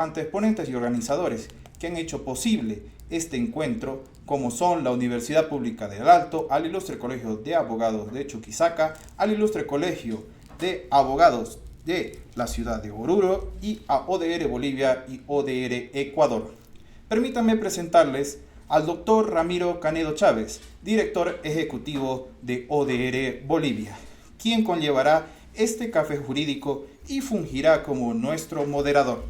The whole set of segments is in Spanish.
ante ponentes y organizadores que han hecho posible este encuentro, como son la Universidad Pública del Alto, al Ilustre Colegio de Abogados de Chuquisaca, al Ilustre Colegio de Abogados de la ciudad de Oruro y a ODR Bolivia y ODR Ecuador. Permítanme presentarles al doctor Ramiro Canedo Chávez, director ejecutivo de ODR Bolivia, quien conllevará este café jurídico y fungirá como nuestro moderador.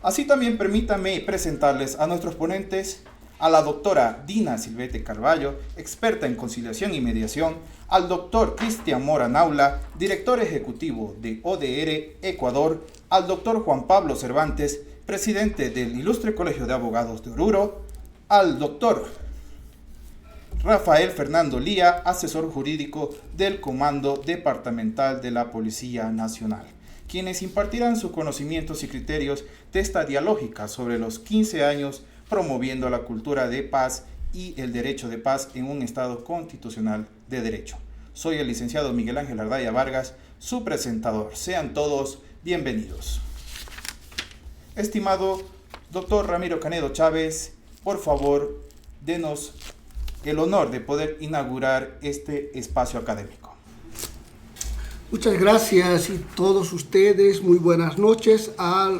Así también permítanme presentarles a nuestros ponentes, a la doctora Dina Silvete Carballo, experta en conciliación y mediación, al doctor Cristian Mora Naula, director ejecutivo de ODR Ecuador, al doctor Juan Pablo Cervantes, presidente del Ilustre Colegio de Abogados de Oruro, al doctor Rafael Fernando Lía, asesor jurídico del Comando Departamental de la Policía Nacional, quienes impartirán sus conocimientos y criterios de esta dialógica sobre los 15 años promoviendo la cultura de paz y el derecho de paz en un Estado constitucional de derecho. Soy el licenciado Miguel Ángel Ardaya Vargas, su presentador. Sean todos bienvenidos. Estimado doctor Ramiro Canedo Chávez, por favor, denos el honor de poder inaugurar este espacio académico. Muchas gracias y todos ustedes, muy buenas noches a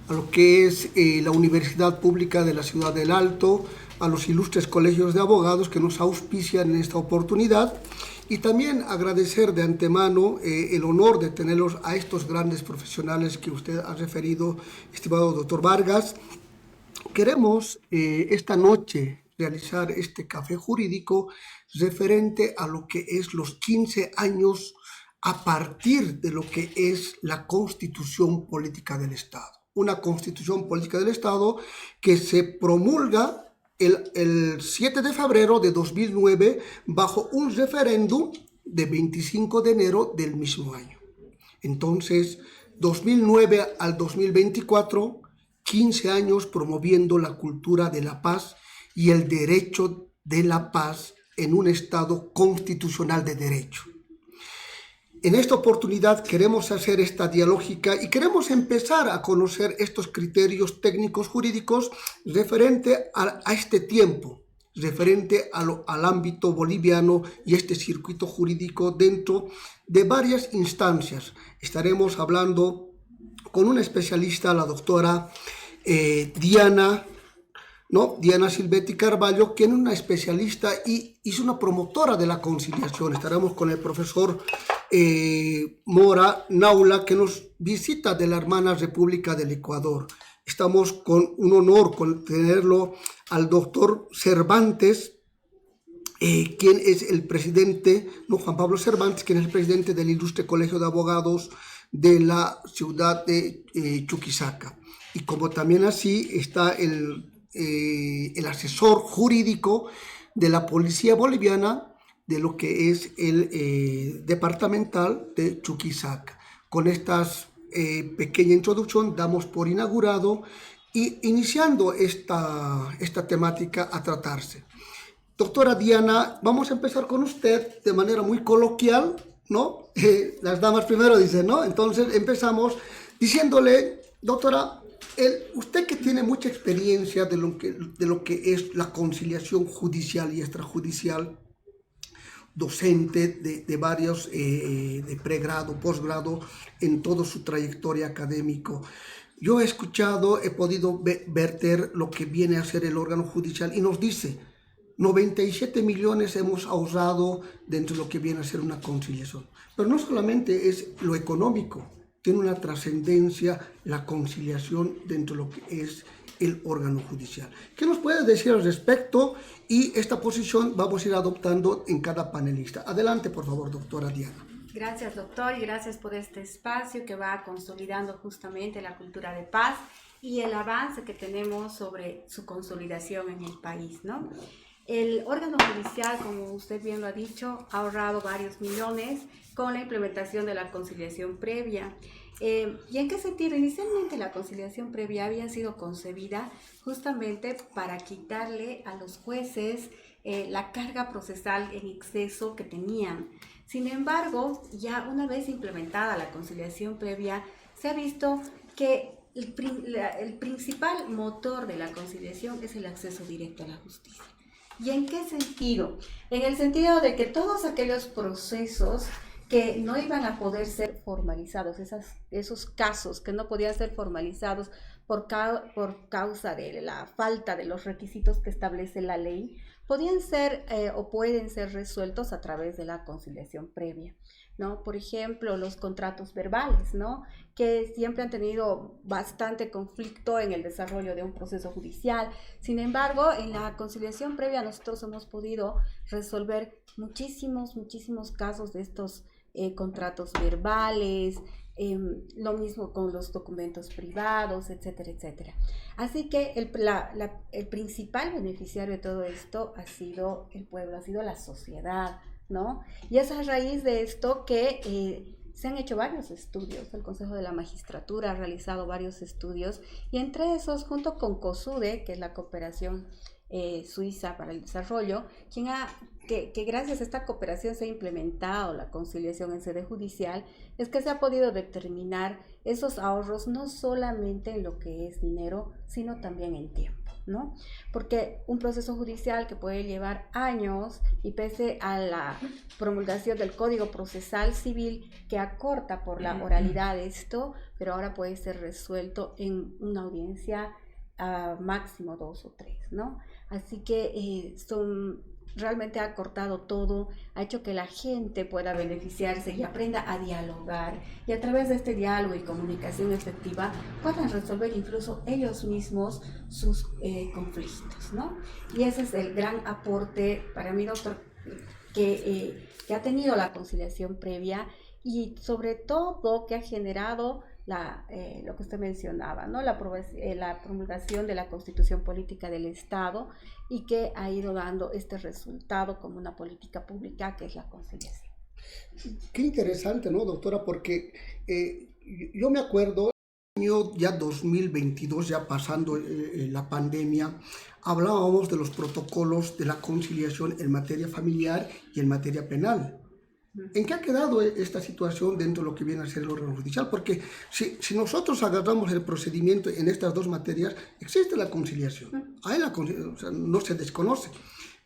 lo que es la Universidad Pública de la Ciudad del Alto, a los ilustres colegios de abogados que nos auspician en esta oportunidad y también agradecer de antemano el honor de tenerlos a estos grandes profesionales que usted ha referido, estimado doctor Vargas. Queremos esta noche realizar este café jurídico referente a lo que es los 15 años a partir de lo que es la Constitución Política del Estado. Una Constitución Política del Estado que se promulga el 7 de febrero de 2009 bajo un referéndum de 25 de enero del mismo año. Entonces, 2009 al 2024, 15 años promoviendo la cultura de la paz y el derecho de la paz en un Estado constitucional de derecho. En esta oportunidad queremos hacer esta dialógica y queremos empezar a conocer estos criterios técnicos jurídicos referente a este tiempo, referente al ámbito boliviano y este circuito jurídico dentro de varias instancias. Estaremos hablando con una especialista, la doctora Diana Silvetti Carballo, quien es una especialista y es una promotora de la conciliación. Estaremos con el profesor Mora Naula, que nos visita de la hermana República del Ecuador. Estamos con un honor con tenerlo al doctor Cervantes, quien es el presidente, Juan Pablo Cervantes, quien es el presidente del Ilustre Colegio de Abogados de la ciudad de Chuquisaca. Y como también así está el asesor jurídico de la Policía Boliviana de lo que es el departamental de Chuquisaca. Con esta pequeña introducción damos por inaugurado y iniciando esta temática a tratarse. Doctora Diana, vamos a empezar con usted de manera muy coloquial, ¿no? Las damas primero dicen, ¿no? Entonces empezamos diciéndole, doctora, usted que tiene mucha experiencia de lo que es la conciliación judicial y extrajudicial, docente de varios, de pregrado, posgrado, en toda su trayectoria académico. Yo he escuchado, he podido verter lo que viene a ser el órgano judicial y nos dice, 97 millones hemos ahorrado dentro de lo que viene a ser una conciliación. Pero no solamente es lo económico, tiene una trascendencia la conciliación dentro de lo que es el órgano judicial. ¿Qué nos puede decir al respecto? Y esta posición vamos a ir adoptando en cada panelista. Adelante, por favor, doctora Diana. Gracias, doctor, y gracias por este espacio que va consolidando justamente la cultura de paz y el avance que tenemos sobre su consolidación en el país, ¿no? El órgano judicial, como usted bien lo ha dicho, ha ahorrado varios millones con la implementación de la conciliación previa. ¿Y en qué sentido? Inicialmente la conciliación previa había sido concebida justamente para quitarle a los jueces la carga procesal en exceso que tenían. Sin embargo, ya una vez implementada la conciliación previa, se ha visto que el principal motor de la conciliación es el acceso directo a la justicia. ¿Y en qué sentido? En el sentido de que todos aquellos procesos que no iban a poder ser formalizados, esos casos que no podían ser formalizados por causa de la falta de los requisitos que establece la ley, podían ser o pueden ser resueltos a través de la conciliación previa, ¿no? Por ejemplo, los contratos verbales, ¿no? Que siempre han tenido bastante conflicto en el desarrollo de un proceso judicial. Sin embargo, en la conciliación previa nosotros hemos podido resolver muchísimos casos de estos contratos verbales, lo mismo con los documentos privados, etcétera, etcétera. Así que el principal beneficiario de todo esto ha sido el pueblo, ha sido la sociedad, ¿no? Y es a raíz de esto que se han hecho varios estudios. El Consejo de la Magistratura ha realizado varios estudios y entre esos, junto con COSUDE, que es la cooperación suiza para el desarrollo, que gracias a esta cooperación se ha implementado la conciliación en sede judicial, es que se ha podido determinar esos ahorros no solamente en lo que es dinero, sino también en tiempo, ¿no? Porque un proceso judicial que puede llevar años y pese a la promulgación del Código Procesal Civil que acorta por la oralidad esto, pero ahora puede ser resuelto en una audiencia máximo 2 o 3, ¿no? Así que realmente ha acortado todo, ha hecho que la gente pueda beneficiarse y aprenda a dialogar y a través de este diálogo y comunicación efectiva puedan resolver incluso ellos mismos sus conflictos, ¿no? Y ese es el gran aporte para mí, doctor, que ha tenido la conciliación previa y sobre todo que ha generado lo que usted mencionaba, ¿no? La promulgación de la Constitución Política del Estado y que ha ido dando este resultado como una política pública que es la conciliación. Qué interesante, ¿no, doctora? Porque yo me acuerdo, año ya 2022, ya pasando la pandemia, hablábamos de los protocolos de la conciliación en materia familiar y en materia penal. ¿En qué ha quedado esta situación dentro de lo que viene a ser el órgano judicial? Porque si nosotros agarramos el procedimiento en estas dos materias, existe la conciliación. Hay o sea, no se desconoce,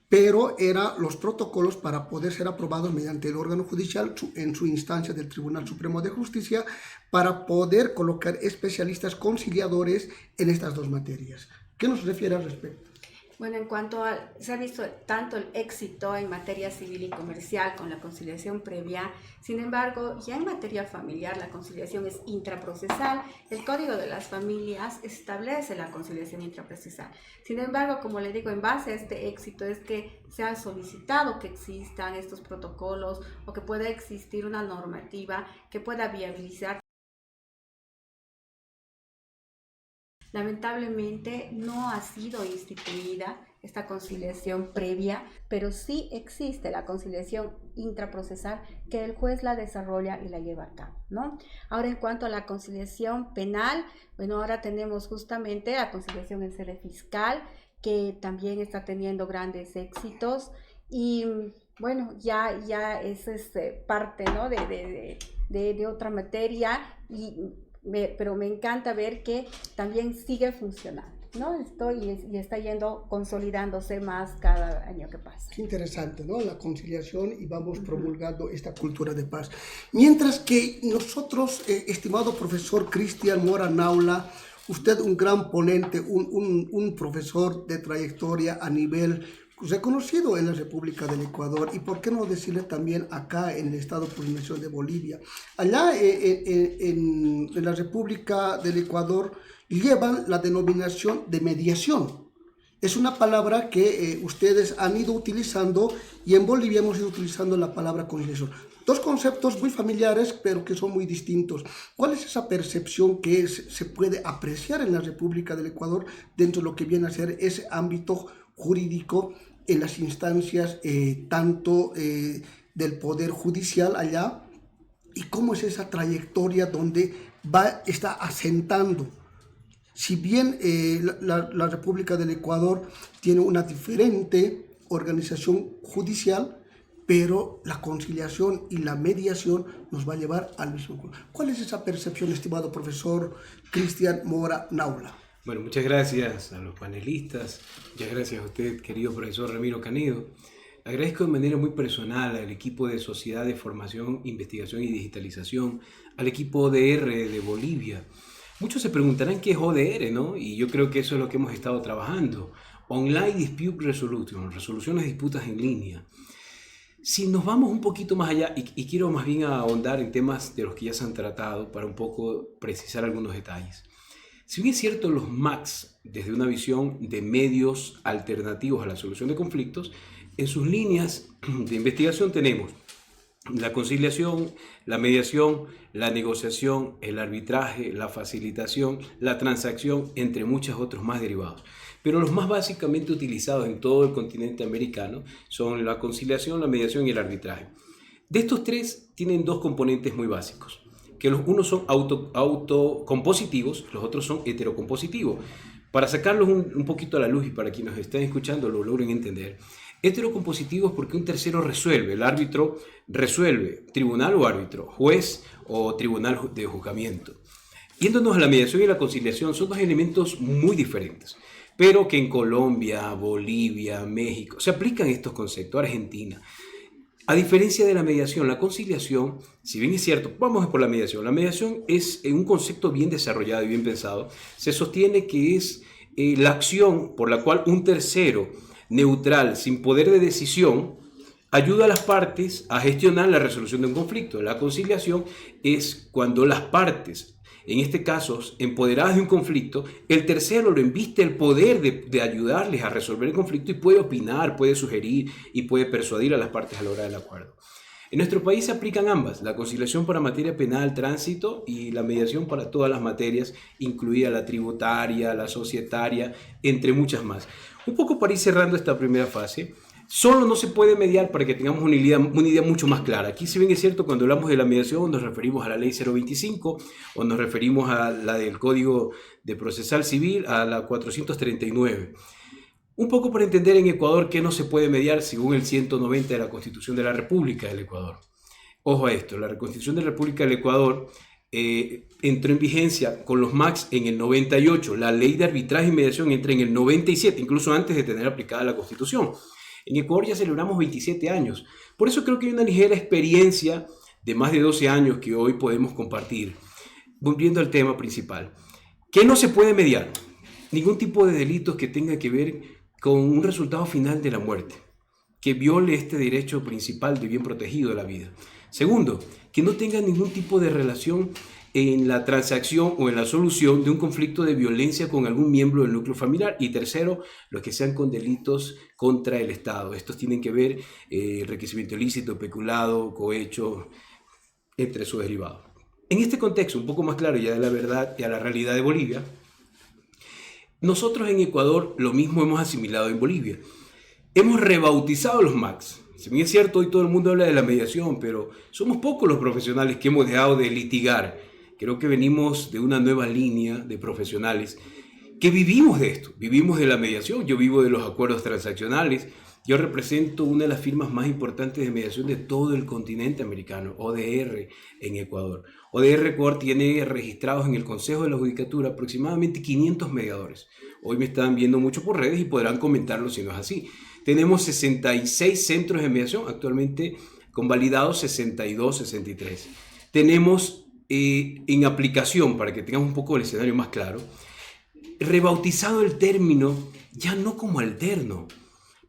pero eran los protocolos para poder ser aprobados mediante el órgano judicial en su instancia del Tribunal Supremo de Justicia para poder colocar especialistas conciliadores en estas dos materias. ¿Qué nos refiere al respecto? Bueno, en cuanto se ha visto tanto el éxito en materia civil y comercial con la conciliación previa, sin embargo, ya en materia familiar la conciliación es intraprocesal. El Código de las Familias establece la conciliación intraprocesal. Sin embargo, como le digo, en base a este éxito es que se ha solicitado que existan estos protocolos o que pueda existir una normativa que pueda viabilizar. Lamentablemente no ha sido instituida esta conciliación previa, pero sí existe la conciliación intraprocesal que el juez la desarrolla y la lleva a cabo, ¿no? Ahora, en cuanto a la conciliación penal, bueno, ahora tenemos justamente la conciliación en sede fiscal, que también está teniendo grandes éxitos y bueno, ya eso es parte, ¿no? de otra materia pero me encanta ver que también sigue funcionando, ¿no? Y está yendo consolidándose más cada año que pasa. Qué interesante, ¿no? La conciliación y vamos promulgando esta cultura de paz. Mientras que nosotros, estimado profesor Cristian Mora Naula, usted un gran ponente, un profesor de trayectoria a nivel reconocido en la República del Ecuador y por qué no decirle también acá en el Estado Plurinacional de Bolivia. Allá en la República del Ecuador llevan la denominación de mediación. Es una palabra que ustedes han ido utilizando y en Bolivia hemos ido utilizando la palabra conciliación. Dos conceptos muy familiares, pero que son muy distintos. ¿Cuál es esa percepción que se puede apreciar en la República del Ecuador dentro de lo que viene a ser ese ámbito jurídico en las instancias tanto del Poder Judicial allá, y cómo es esa trayectoria donde está asentando? Si bien la República del Ecuador tiene una diferente organización judicial, pero la conciliación y la mediación nos va a llevar al mismo punto. ¿Cuál es esa percepción, estimado profesor Cristian Mora Naula? Bueno, muchas gracias a los panelistas, muchas gracias a usted, querido profesor Ramiro Canedo. Agradezco de manera muy personal al equipo de Sociedad de Formación, Investigación y Digitalización, al equipo ODR de Bolivia. Muchos se preguntarán qué es ODR, ¿no? Y yo creo que eso es lo que hemos estado trabajando. Online Dispute Resolution, resolución de disputas en línea. Si nos vamos un poquito más allá, y quiero más bien ahondar en temas de los que ya se han tratado para un poco precisar algunos detalles. Si bien es cierto, los MACs, desde una visión de medios alternativos a la solución de conflictos, en sus líneas de investigación tenemos la conciliación, la mediación, la negociación, el arbitraje, la facilitación, la transacción, entre muchos otros más derivados. Pero los más básicamente utilizados en todo el continente americano son la conciliación, la mediación y el arbitraje. De estos tres tienen dos componentes muy básicos, que los unos son autocompositivos, los otros son heterocompositivos. Para sacarlos un poquito a la luz y para quienes nos estén escuchando lo logren entender, heterocompositivos porque un tercero resuelve, el árbitro resuelve, tribunal o árbitro, juez o tribunal de juzgamiento. Yéndonos a la mediación y la conciliación, son dos elementos muy diferentes, pero que en Colombia, Bolivia, México se aplican estos conceptos, Argentina. A diferencia de la mediación, la conciliación, si bien es cierto, vamos por la mediación es un concepto bien desarrollado y bien pensado, se sostiene que es la acción por la cual un tercero neutral, sin poder de decisión, ayuda a las partes a gestionar la resolución de un conflicto. La conciliación es cuando las partes, en este caso empoderadas de un conflicto, el tercero lo inviste el poder de ayudarles a resolver el conflicto y puede opinar, puede sugerir y puede persuadir a las partes a lograr el acuerdo. En nuestro país se aplican ambas, la conciliación para materia penal, tránsito, y la mediación para todas las materias, incluida la tributaria, la societaria, entre muchas más. Un poco para ir cerrando esta primera fase, solo no se puede mediar para que tengamos una idea mucho más clara. Aquí, si bien es cierto, cuando hablamos de la mediación nos referimos a la ley 025 o nos referimos a la del Código de Procesal Civil, a la 439. Un poco para entender en Ecuador qué no se puede mediar según el 190 de la Constitución de la República del Ecuador. Ojo a esto, la Constitución de la República del Ecuador entró en vigencia con los MACs en el 98, la ley de arbitraje y mediación entra en el 97, incluso antes de tener aplicada la Constitución. En Ecuador ya celebramos 27 años, por eso creo que hay una ligera experiencia de más de 12 años que hoy podemos compartir. Volviendo al tema principal, ¿qué no se puede mediar? Ningún tipo de delitos que tenga que ver con un resultado final de la muerte, que viole este derecho principal de bien protegido de la vida. Segundo, que no tenga ningún tipo de relación en la transacción o en la solución de un conflicto de violencia con algún miembro del núcleo familiar. Y tercero, los que sean con delitos contra el Estado. Estos tienen que ver enriquecimiento ilícito, peculado, cohecho, entre sus derivados. En este contexto, un poco más claro ya de la verdad y a la realidad de Bolivia, nosotros en Ecuador lo mismo hemos asimilado en Bolivia. Hemos rebautizado los MACs. Si bien es cierto, hoy todo el mundo habla de la mediación, pero somos pocos los profesionales que hemos dejado de litigar. Creo que venimos de una nueva línea de profesionales que vivimos de esto, vivimos de la mediación. Yo vivo de los acuerdos transaccionales. Yo represento una de las firmas más importantes de mediación de todo el continente americano, ODR, en Ecuador. ODR Ecuador tiene registrados en el Consejo de la Judicatura aproximadamente 500 mediadores. Hoy me están viendo mucho por redes y podrán comentarlo si no es así. Tenemos 66 centros de mediación, actualmente convalidados 62, 63. Tenemos en aplicación, para que tengamos un poco el escenario más claro, rebautizado el término ya no como alterno.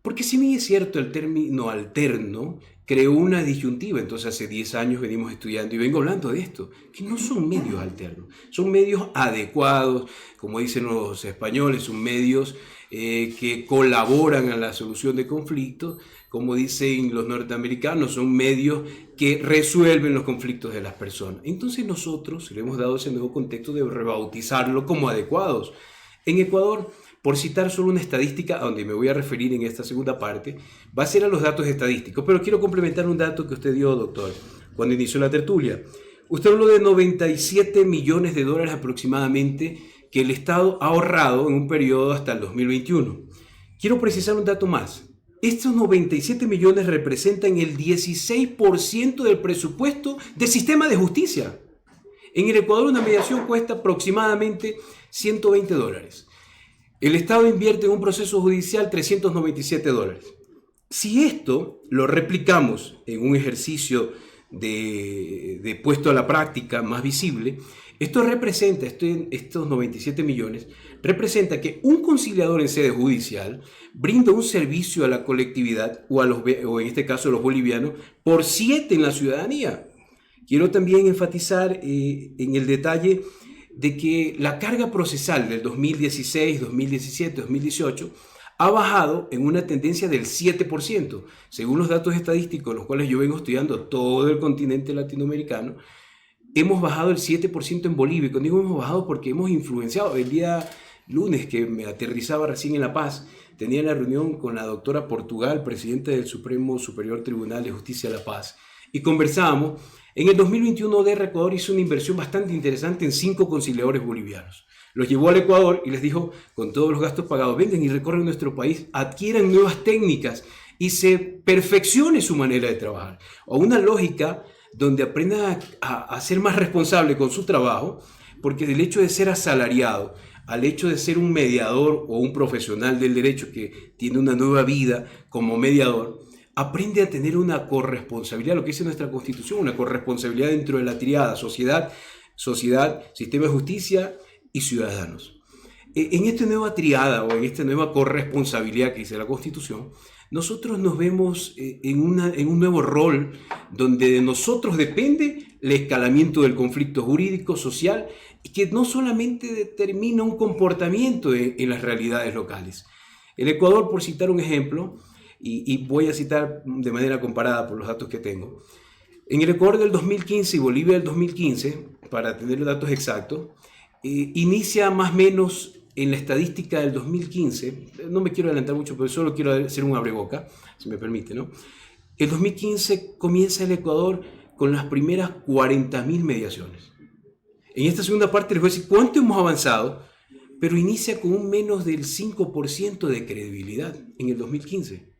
Porque si bien es cierto, el término alterno creó una disyuntiva. Entonces hace 10 años venimos estudiando y vengo hablando de esto, que no son medios alternos, son medios adecuados, como dicen los españoles, son medios que colaboran a la solución de conflictos, como dicen los norteamericanos, son medios que resuelven los conflictos de las personas. Entonces nosotros le hemos dado ese nuevo contexto de rebautizarlo como adecuados. En Ecuador, por citar solo una estadística a donde me voy a referir en esta segunda parte, va a ser a los datos estadísticos, pero quiero complementar un dato que usted dio, doctor, cuando inició la tertulia. Usted habló de 97 millones de dólares aproximadamente que el Estado ha ahorrado en un periodo hasta el 2021. Quiero precisar un dato más. Estos 97 millones representan el 16% del presupuesto del sistema de justicia. En el Ecuador una mediación cuesta aproximadamente $120. El Estado invierte en un proceso judicial $397. Si esto lo replicamos en un ejercicio de puesto a la práctica más visible, esto representa, estos 97 millones, representa que un conciliador en sede judicial brinda un servicio a la colectividad o en este caso a los bolivianos por 7 en la ciudadanía. Quiero también enfatizar en el detalle de que la carga procesal del 2016, 2017, 2018 ha bajado en una tendencia del 7%. Según los datos estadísticos, los cuales yo vengo estudiando todo el continente latinoamericano, hemos bajado el 7% en Bolivia. Cuando digo hemos bajado porque hemos influenciado. El día lunes que me aterrizaba recién en La Paz, tenía la reunión con la doctora Portugal, presidenta del Supremo Superior Tribunal de Justicia de La Paz, y conversábamos. En el 2021 ODER Ecuador hizo una inversión bastante interesante en 5 conciliadores bolivianos. Los llevó al Ecuador y les dijo, con todos los gastos pagados, vengan y recorran nuestro país, adquieran nuevas técnicas y se perfeccione su manera de trabajar. O una lógica donde aprendan a ser más responsable con su trabajo, porque del hecho de ser asalariado al hecho de ser un mediador o un profesional del derecho que tiene una nueva vida como mediador, aprende a tener una corresponsabilidad, lo que dice nuestra Constitución, una corresponsabilidad dentro de la triada sociedad, sistema de justicia y ciudadanos. En esta nueva triada o en esta nueva corresponsabilidad que dice la Constitución, nosotros nos vemos en un nuevo rol donde de nosotros depende el escalamiento del conflicto jurídico, social, y que no solamente determina un comportamiento en las realidades locales. El Ecuador, por citar un ejemplo, y voy a citar de manera comparada por los datos que tengo, en el Ecuador del 2015 y Bolivia del 2015, para tener los datos exactos, inicia más o menos en la estadística del 2015, no me quiero adelantar mucho, pero solo quiero hacer un abreboca, si me permite, ¿no? El 2015 comienza el Ecuador con las primeras 40.000 mediaciones. En esta segunda parte les voy a decir cuánto hemos avanzado, pero inicia con un menos del 5% de credibilidad en el 2015.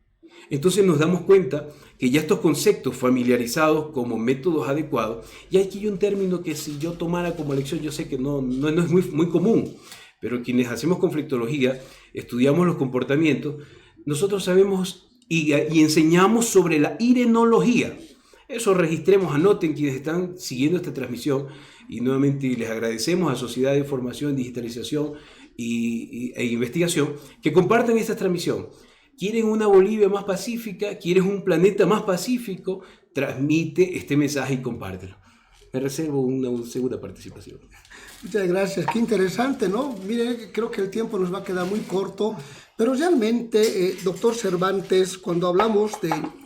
Entonces nos damos cuenta que ya estos conceptos familiarizados como métodos adecuados, y aquí hay un término que si yo tomara como lección, yo sé que no es muy común, pero quienes hacemos conflictología, estudiamos los comportamientos, nosotros sabemos y enseñamos sobre la irenología. Eso registremos, anoten quienes están siguiendo esta transmisión, y nuevamente les agradecemos a Sociedad de Formación, Digitalización e Investigación que compartan esta transmisión. ¿Quieren una Bolivia más pacífica? ¿Quieren un planeta más pacífico? Transmite este mensaje y compártelo. Me reservo una segunda participación. Muchas gracias, qué interesante, ¿no? Mire, creo que el tiempo nos va a quedar muy corto, pero realmente, doctor Cervantes, cuando hablamos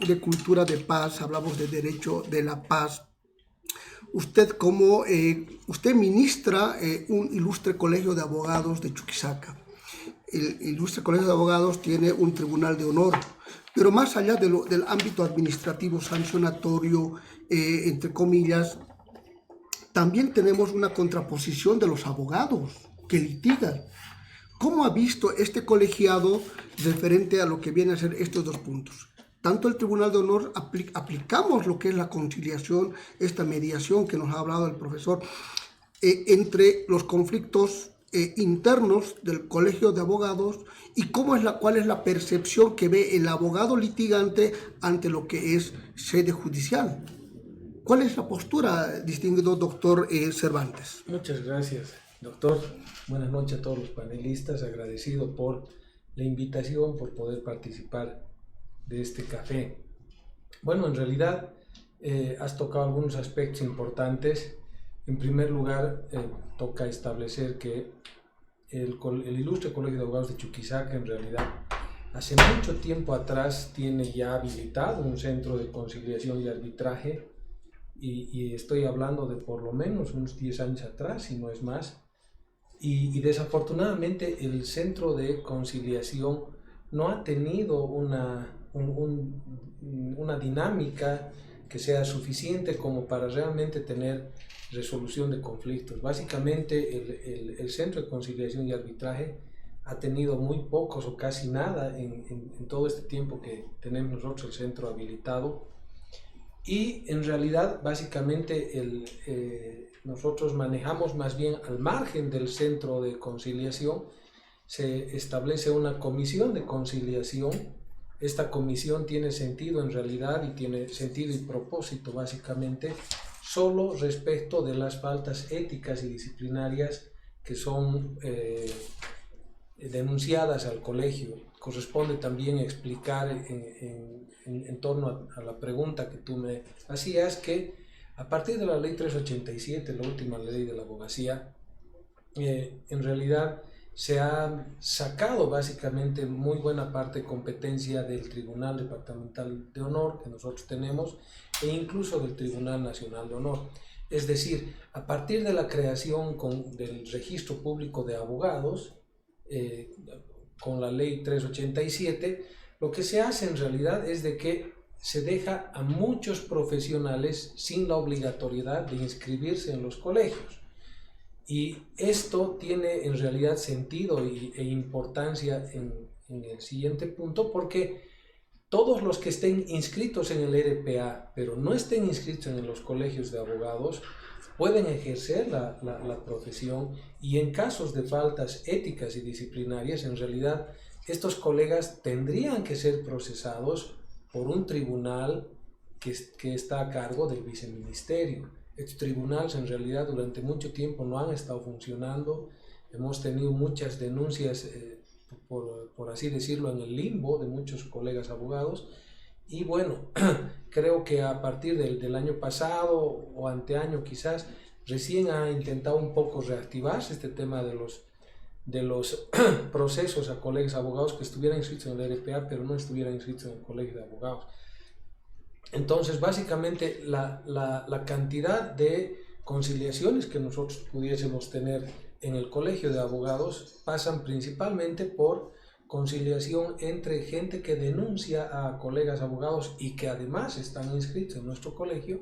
de cultura de paz, hablamos de derecho de la paz, usted usted ministra un ilustre colegio de abogados de Chuquisaca. El ilustre colegio de abogados tiene un tribunal de honor, pero más allá del ámbito administrativo sancionatorio, entre comillas, también tenemos una contraposición de los abogados que litigan. ¿Cómo ha visto este colegiado referente a lo que vienen a ser estos dos puntos? Tanto el Tribunal de Honor aplicamos lo que es la conciliación, esta mediación que nos ha hablado el profesor, entre los conflictos internos del Colegio de Abogados y cuál es la percepción que ve el abogado litigante ante lo que es sede judicial. ¿Cuál es la postura, distinguido doctor Cervantes? Muchas gracias, doctor. Buenas noches a todos los panelistas. Agradecido por la invitación, por poder participar de este café. Bueno, en realidad has tocado algunos aspectos importantes. En primer lugar, toca establecer que el Ilustre Colegio de Abogados de Chuquisaca, en realidad, hace mucho tiempo atrás tiene ya habilitado un centro de conciliación y arbitraje, y estoy hablando de por lo menos unos 10 años atrás, si no es más, y desafortunadamente el centro de conciliación no ha tenido una dinámica que sea suficiente como para realmente tener resolución de conflictos. Básicamente el Centro de Conciliación y Arbitraje ha tenido muy pocos o casi nada en todo este tiempo que tenemos nosotros el centro habilitado. Y en realidad, básicamente, nosotros manejamos más bien al margen del centro de conciliación. Se establece una comisión de conciliación. Esta comisión tiene sentido en realidad y tiene sentido y propósito básicamente solo respecto de las faltas éticas y disciplinarias que son denunciadas al colegio. Corresponde también explicar en torno a la pregunta que tú me hacías, que a partir de la ley 387, la última ley de la abogacía, en realidad se ha sacado básicamente muy buena parte de competencia del Tribunal Departamental de Honor que nosotros tenemos e incluso del Tribunal Nacional de Honor. Es decir, a partir de la creación del Registro Público de Abogados, con la ley 387, lo que se hace en realidad es de que se deja a muchos profesionales sin la obligatoriedad de inscribirse en los colegios. Y esto tiene en realidad sentido e importancia en el siguiente punto, porque todos los que estén inscritos en el RPA, pero no estén inscritos en los colegios de abogados, pueden ejercer la profesión, y en casos de faltas éticas y disciplinarias, en realidad estos colegas tendrían que ser procesados por un tribunal que está a cargo del viceministerio. Estos tribunales en realidad durante mucho tiempo no han estado funcionando. Hemos tenido muchas denuncias, por así decirlo, en el limbo de muchos colegas abogados. Y bueno, creo que a partir del año pasado o anteaño quizás, recién ha intentado un poco reactivarse este tema de los procesos a colegas abogados que estuvieran inscritos en el RPA, pero no estuvieran inscritos en el colegio de abogados. Entonces, básicamente, la cantidad de conciliaciones que nosotros pudiésemos tener en el colegio de abogados pasan principalmente por conciliación entre gente que denuncia a colegas abogados y que además están inscritos en nuestro colegio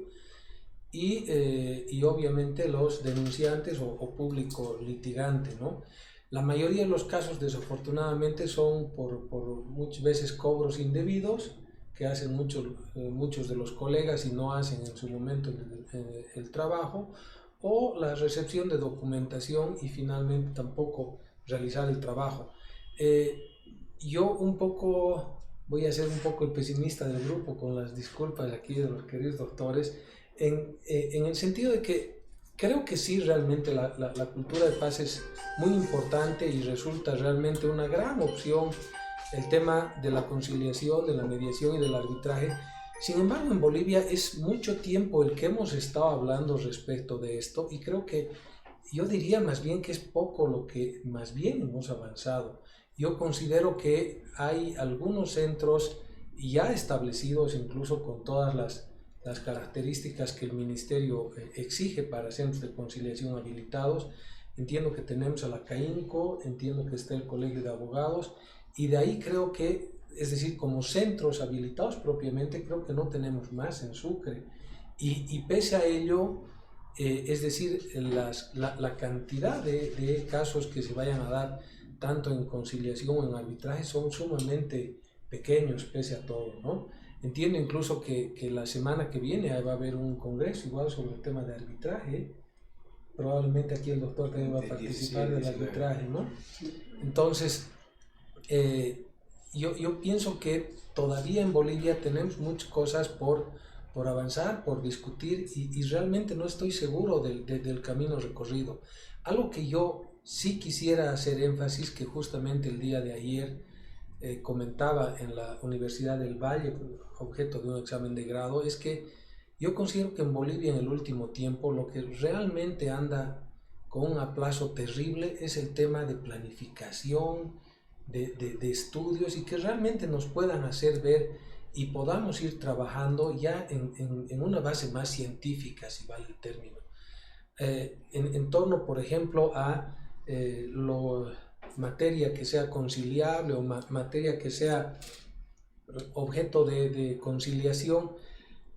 y obviamente los denunciantes o público litigante, ¿no? La mayoría de los casos desafortunadamente son por muchas veces cobros indebidos que hacen muchos de los colegas y no hacen en su momento el trabajo, o la recepción de documentación y finalmente tampoco realizar el trabajo. Yo voy a ser un poco el pesimista del grupo, con las disculpas aquí de los queridos doctores, en el sentido de que creo que sí, realmente la cultura de paz es muy importante y resulta realmente una gran opción el tema de la conciliación, de la mediación y del arbitraje. Sin embargo, en Bolivia es mucho tiempo el que hemos estado hablando respecto de esto, y creo que yo diría más bien que es poco lo que más bien hemos avanzado. Yo considero que hay algunos centros ya establecidos, incluso con todas las características que el Ministerio exige para centros de conciliación habilitados. Entiendo que tenemos a la CAINCO, entiendo que está el Colegio de Abogados, y de ahí creo que, es decir, como centros habilitados propiamente, creo que no tenemos más en Sucre. Y pese a ello, es decir, la cantidad de casos que se vayan a dar, tanto en conciliación o en arbitraje, son sumamente pequeños pese a todo, ¿no? Entiendo incluso que la semana que viene va a haber un congreso igual sobre el tema de arbitraje. Probablemente aquí el doctor también va a participar del arbitraje, ¿no? Entonces, yo pienso que todavía en Bolivia tenemos muchas cosas por avanzar, por discutir, y realmente no estoy seguro del camino recorrido. Algo que yo sí quisiera hacer énfasis, que justamente el día de ayer comentaba en la Universidad del Valle, objeto de un examen de grado, es que yo considero que en Bolivia en el último tiempo lo que realmente anda con un aplazo terrible es el tema de planificación, de estudios, y que realmente nos puedan hacer ver y podamos ir trabajando ya en una base más científica, si vale el término, en torno, por ejemplo, a materia que sea conciliable o materia que sea objeto de conciliación.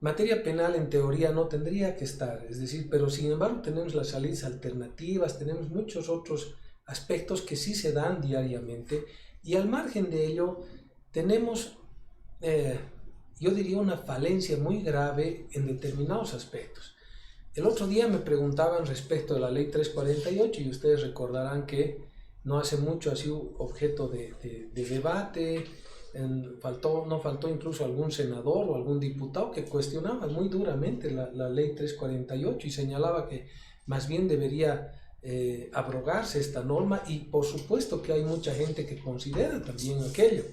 Materia penal en teoría no tendría que estar, es decir, pero sin embargo tenemos las salidas alternativas, tenemos muchos otros aspectos que sí se dan diariamente, y al margen de ello tenemos, yo diría, una falencia muy grave en determinados aspectos. El otro día me preguntaban respecto de la ley 348, y ustedes recordarán que no hace mucho ha sido objeto de debate. No faltó incluso algún senador o algún diputado que cuestionaba muy duramente la ley 348 y señalaba que más bien debería abrogarse esta norma, y por supuesto que hay mucha gente que considera también aquello.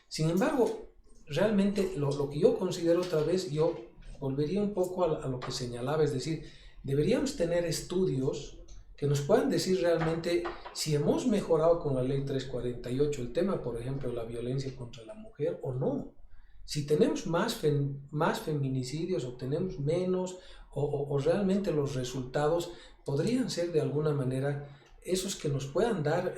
Sin embargo, realmente lo que yo considero, otra vez, yo volvería un poco a lo que señalaba, es decir, deberíamos tener estudios que nos puedan decir realmente si hemos mejorado con la ley 348 el tema, por ejemplo, de la violencia contra la mujer o no. Si tenemos más feminicidios o tenemos menos, o realmente los resultados podrían ser de alguna manera esos que nos puedan dar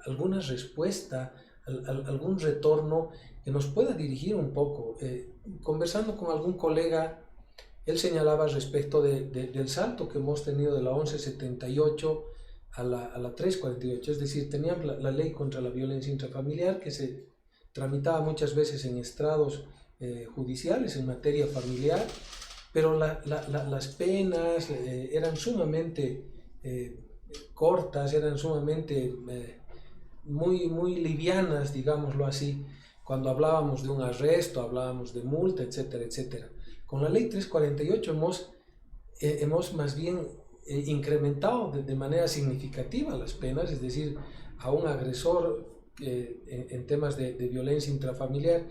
alguna respuesta, algún retorno que nos pueda dirigir un poco. Conversando con algún colega, él señalaba respecto del salto que hemos tenido de la 1178 a la 348, es decir, teníamos la ley contra la violencia intrafamiliar que se tramitaba muchas veces en estrados judiciales en materia familiar, pero las penas eran sumamente cortas, eran sumamente muy livianas, digámoslo así. Cuando hablábamos de un arresto, hablábamos de multa, etcétera, etcétera. Con la ley 348 hemos más bien incrementado de manera significativa las penas, es decir, a un agresor en temas de violencia intrafamiliar,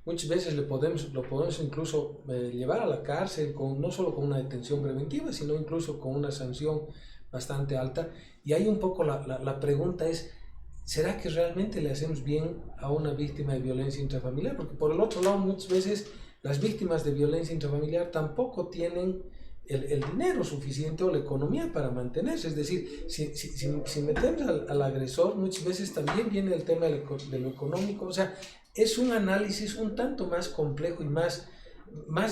muchas veces lo podemos incluso llevar a la cárcel, no solo con una detención preventiva, sino incluso con una sanción bastante alta. Y ahí un poco la pregunta es, ¿será que realmente le hacemos bien a una víctima de violencia intrafamiliar? Porque por el otro lado, muchas veces las víctimas de violencia intrafamiliar tampoco tienen el dinero suficiente o la economía para mantenerse. Es decir, si metemos al agresor, muchas veces también viene el tema de lo económico. O sea, es un análisis un tanto más complejo y más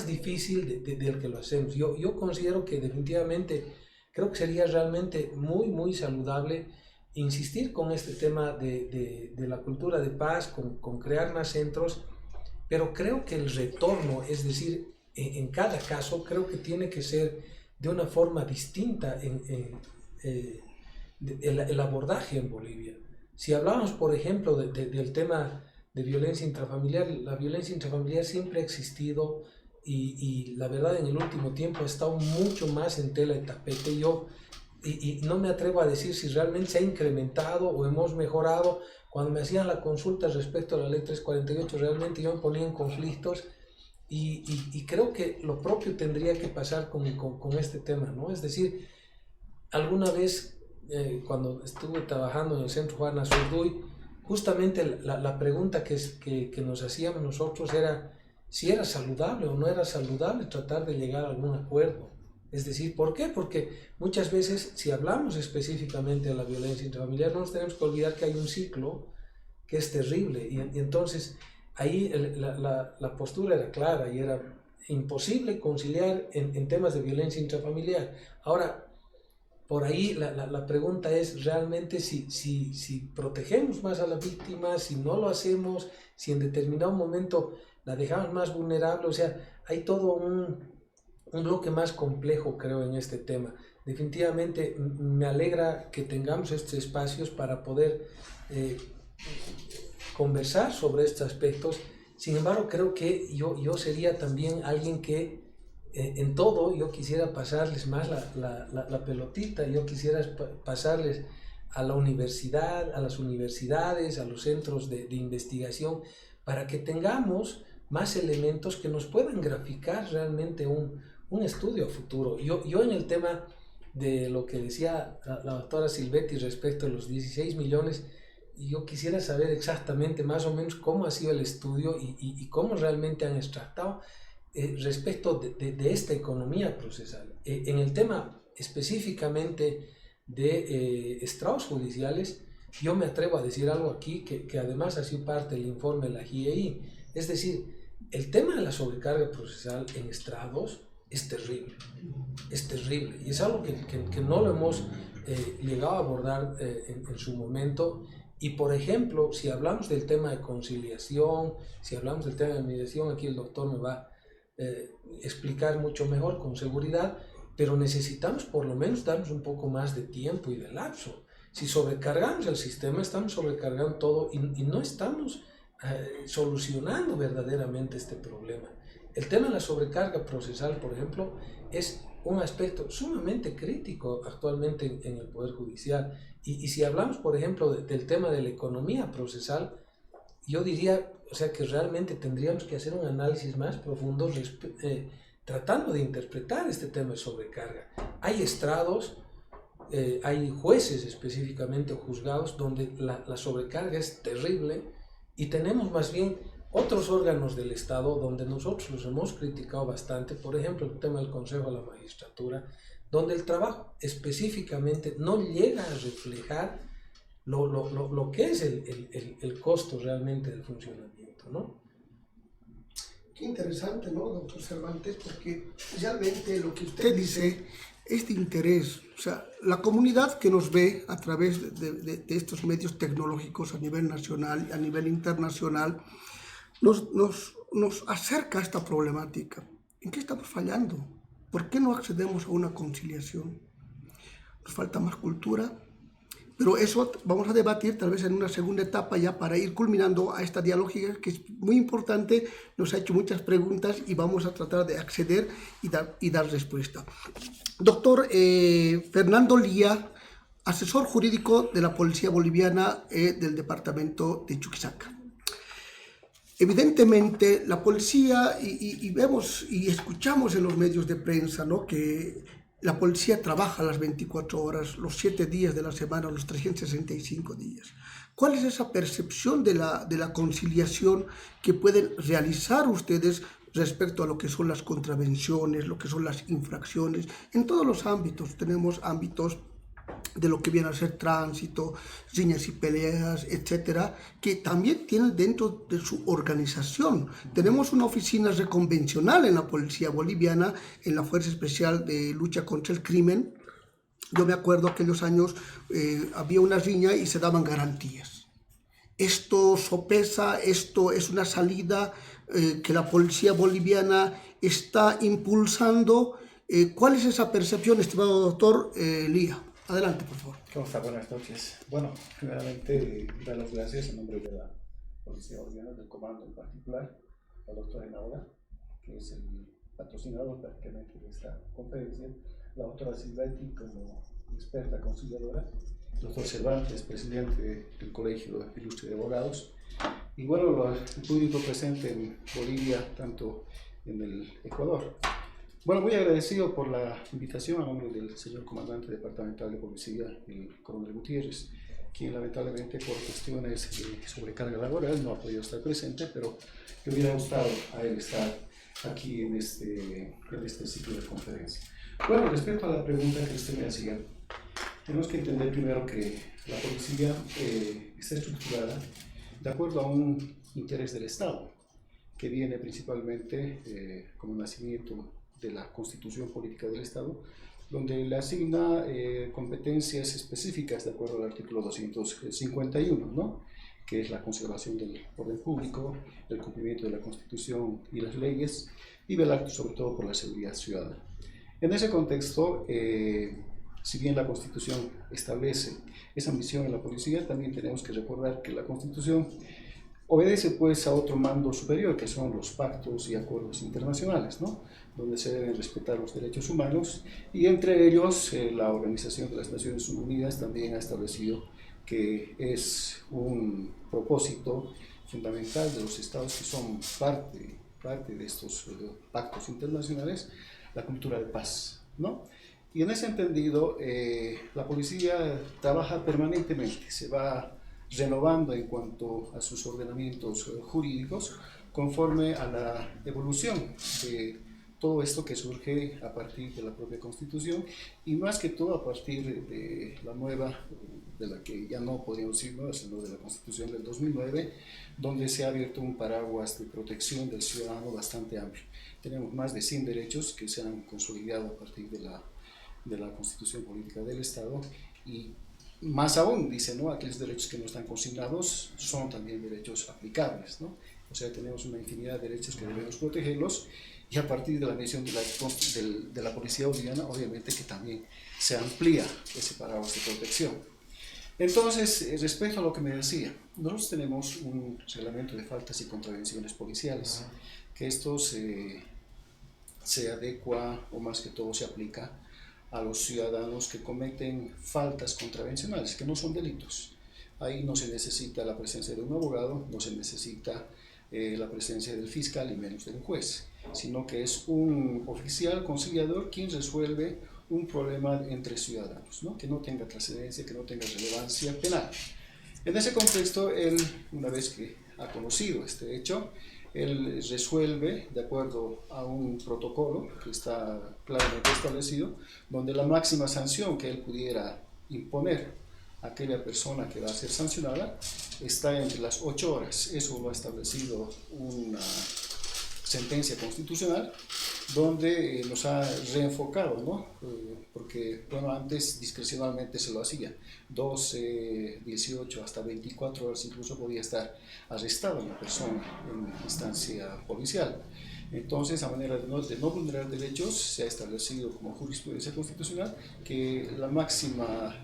difícil del que lo hacemos. Yo considero que definitivamente creo que sería realmente muy saludable insistir con este tema de la cultura de paz, con crear más centros, pero creo que el retorno, es decir, en cada caso, creo que tiene que ser de una forma distinta el abordaje en Bolivia. Si hablamos, por ejemplo, del tema de violencia intrafamiliar, la violencia intrafamiliar siempre ha existido y la verdad en el último tiempo ha estado mucho más en tela de tapete. Y no me atrevo a decir si realmente se ha incrementado o hemos mejorado. Cuando me hacían la consulta respecto a la ley 348, realmente yo me ponía en conflictos y creo que lo propio tendría que pasar con este tema, ¿no? Es decir, alguna vez cuando estuve trabajando en el Centro Juan Azurduy, justamente la pregunta que nos hacíamos nosotros era si era saludable o no era saludable tratar de llegar a algún acuerdo. Es decir, ¿por qué? Porque muchas veces, si hablamos específicamente de la violencia intrafamiliar, no nos tenemos que olvidar que hay un ciclo que es terrible. Y entonces, ahí la postura era clara y era imposible conciliar en temas de violencia intrafamiliar. Ahora, por ahí la pregunta es realmente si protegemos más a la víctima, si no lo hacemos, si en determinado momento la dejamos más vulnerable. O sea, hay todo un bloque más complejo, creo, en este tema. Definitivamente me alegra que tengamos estos espacios para poder conversar sobre estos aspectos. Sin embargo, creo que yo sería también alguien que en todo yo quisiera pasarles más la pelotita. Yo quisiera pasarles a la universidad, a las universidades, a los centros de investigación, para que tengamos más elementos que nos puedan graficar realmente un estudio a futuro. Yo en el tema de lo que decía la doctora Silvetti respecto a los 16 millones, yo quisiera saber exactamente más o menos cómo ha sido el estudio y cómo realmente han extractado respecto de esta economía procesal. En el tema específicamente de estrados judiciales, yo me atrevo a decir algo aquí que además ha sido parte del informe de la GIEI. Es decir, el tema de la sobrecarga procesal en estrados es terrible y es algo que no lo llegado a abordar en su momento. Y por ejemplo, si hablamos del tema de conciliación, si hablamos del tema de mediación, aquí el doctor me va a explicar mucho mejor con seguridad, pero necesitamos por lo menos darnos un poco más de tiempo y de lapso. Si sobrecargamos el sistema, estamos sobrecargando todo y no estamos solucionando verdaderamente este problema. El tema de la sobrecarga procesal, por ejemplo, es un aspecto sumamente crítico actualmente en el Poder Judicial. Y si hablamos, por ejemplo, del tema de la economía procesal, yo diría, o sea, que realmente tendríamos que hacer un análisis más profundo tratando de interpretar este tema de sobrecarga. Hay estrados, hay jueces específicamente juzgados donde la sobrecarga es terrible y tenemos más bien otros órganos del Estado donde nosotros los hemos criticado bastante, por ejemplo el tema del Consejo de la Magistratura, donde el trabajo específicamente no llega a reflejar lo que es el costo realmente del funcionamiento, ¿no? Qué interesante, ¿no, doctor Cervantes? Porque realmente lo que usted dice, este interés, o sea, la comunidad que nos ve a través de estos medios tecnológicos a nivel nacional, a nivel internacional, nos acerca a esta problemática. ¿En qué estamos fallando? ¿Por qué no accedemos a una conciliación? Nos falta más cultura, pero eso vamos a debatir tal vez en una segunda etapa ya para ir culminando a esta dialógica que es muy importante, nos ha hecho muchas preguntas y vamos a tratar de acceder y dar respuesta. Doctor Fernando Lía, asesor jurídico de la Policía Boliviana del departamento de Chuquisaca. Evidentemente la policía, y vemos y escuchamos en los medios de prensa, ¿no?, que la policía trabaja las 24 horas, los 7 días de la semana, los 365 días. ¿Cuál es esa percepción de la conciliación que pueden realizar ustedes respecto a lo que son las contravenciones, lo que son las infracciones? En todos los ámbitos, tenemos ámbitos de lo que viene a ser tránsito, riñas y peleas, etcétera, que también tienen dentro de su organización. Tenemos una oficina reconvencional en la Policía Boliviana, en la Fuerza Especial de Lucha contra el Crimen. Yo me acuerdo aquellos años, había una riña y se daban garantías. Esto sopesa, esto es una salida que la Policía Boliviana está impulsando. ¿Cuál es esa percepción, estimado doctor Lía? Adelante, por favor. ¿Cómo está? Buenas noches. Bueno, primeramente, dar las gracias en nombre de la Policía Boliviana, del comando en particular, al doctor Enaola, que es el patrocinador prácticamente de esta conferencia, la doctora Silvetti como experta conciliadora, el doctor Cervantes, presidente del Colegio Ilustre de Abogados, y bueno, el público presente en Bolivia, tanto en el Ecuador. Bueno, muy agradecido por la invitación a nombre del señor comandante departamental de policía, el coronel Gutiérrez, quien lamentablemente por cuestiones de sobrecarga laboral no ha podido estar presente, pero me hubiera gustado a él estar aquí en este ciclo de conferencia. Bueno, respecto a la pregunta que usted me hacía, tenemos que entender primero que la policía está estructurada de acuerdo a un interés del Estado, que viene principalmente como nacimiento de la Constitución Política del Estado, donde le asigna competencias específicas de acuerdo al artículo 251, ¿no?, que es la conservación del orden público, el cumplimiento de la Constitución y las leyes, y velar sobre todo por la seguridad ciudadana. En ese contexto, si bien la Constitución establece esa misión en la policía, también tenemos que recordar que la Constitución obedece pues a otro mando superior, que son los pactos y acuerdos internacionales, ¿no?, donde se deben respetar los derechos humanos, y entre ellos la Organización de las Naciones Unidas también ha establecido que es un propósito fundamental de los estados que son parte de estos pactos internacionales, la cultura de paz, ¿no? Y en ese entendido, la policía trabaja permanentemente, se va renovando en cuanto a sus ordenamientos jurídicos conforme a la evolución de todo esto que surge a partir de la propia Constitución, y más que todo a partir de la nueva, de la que ya no podríamos decir nueva, sino de la Constitución del 2009, donde se ha abierto un paraguas de protección del ciudadano bastante amplio. Tenemos más de 100 derechos que se han consolidado a partir de la Constitución Política del Estado, Y más aún, dice, ¿no? Aquellos derechos que no están consignados son también derechos aplicables, ¿no? O sea, tenemos una infinidad de derechos que debemos protegerlos, y a partir de la misión de la Policía Boliviana, obviamente que también se amplía ese paraguas de protección. Entonces, respecto a lo que me decía, nosotros tenemos un reglamento de faltas y contravenciones policiales, que esto se adecua, o más que todo se aplica a los ciudadanos que cometen faltas contravencionales, que no son delitos. Ahí no se necesita la presencia de un abogado, no se necesita la presencia del fiscal y menos del juez, sino que es un oficial conciliador quien resuelve un problema entre ciudadanos, ¿no? Que no tenga trascendencia, que no tenga relevancia penal. En ese contexto, él, una vez que ha conocido este hecho, él resuelve de acuerdo a un protocolo que está claramente establecido, donde la máxima sanción que él pudiera imponer a aquella persona que va a ser sancionada está entre las 8 horas. Eso lo ha establecido una sentencia constitucional, donde nos ha reenfocado, ¿no? Porque bueno, antes discrecionalmente se lo hacía, 12, 18, hasta 24 horas incluso podía estar arrestada una persona en instancia policial. Entonces, a manera de no vulnerar derechos, se ha establecido como jurisprudencia constitucional que la máxima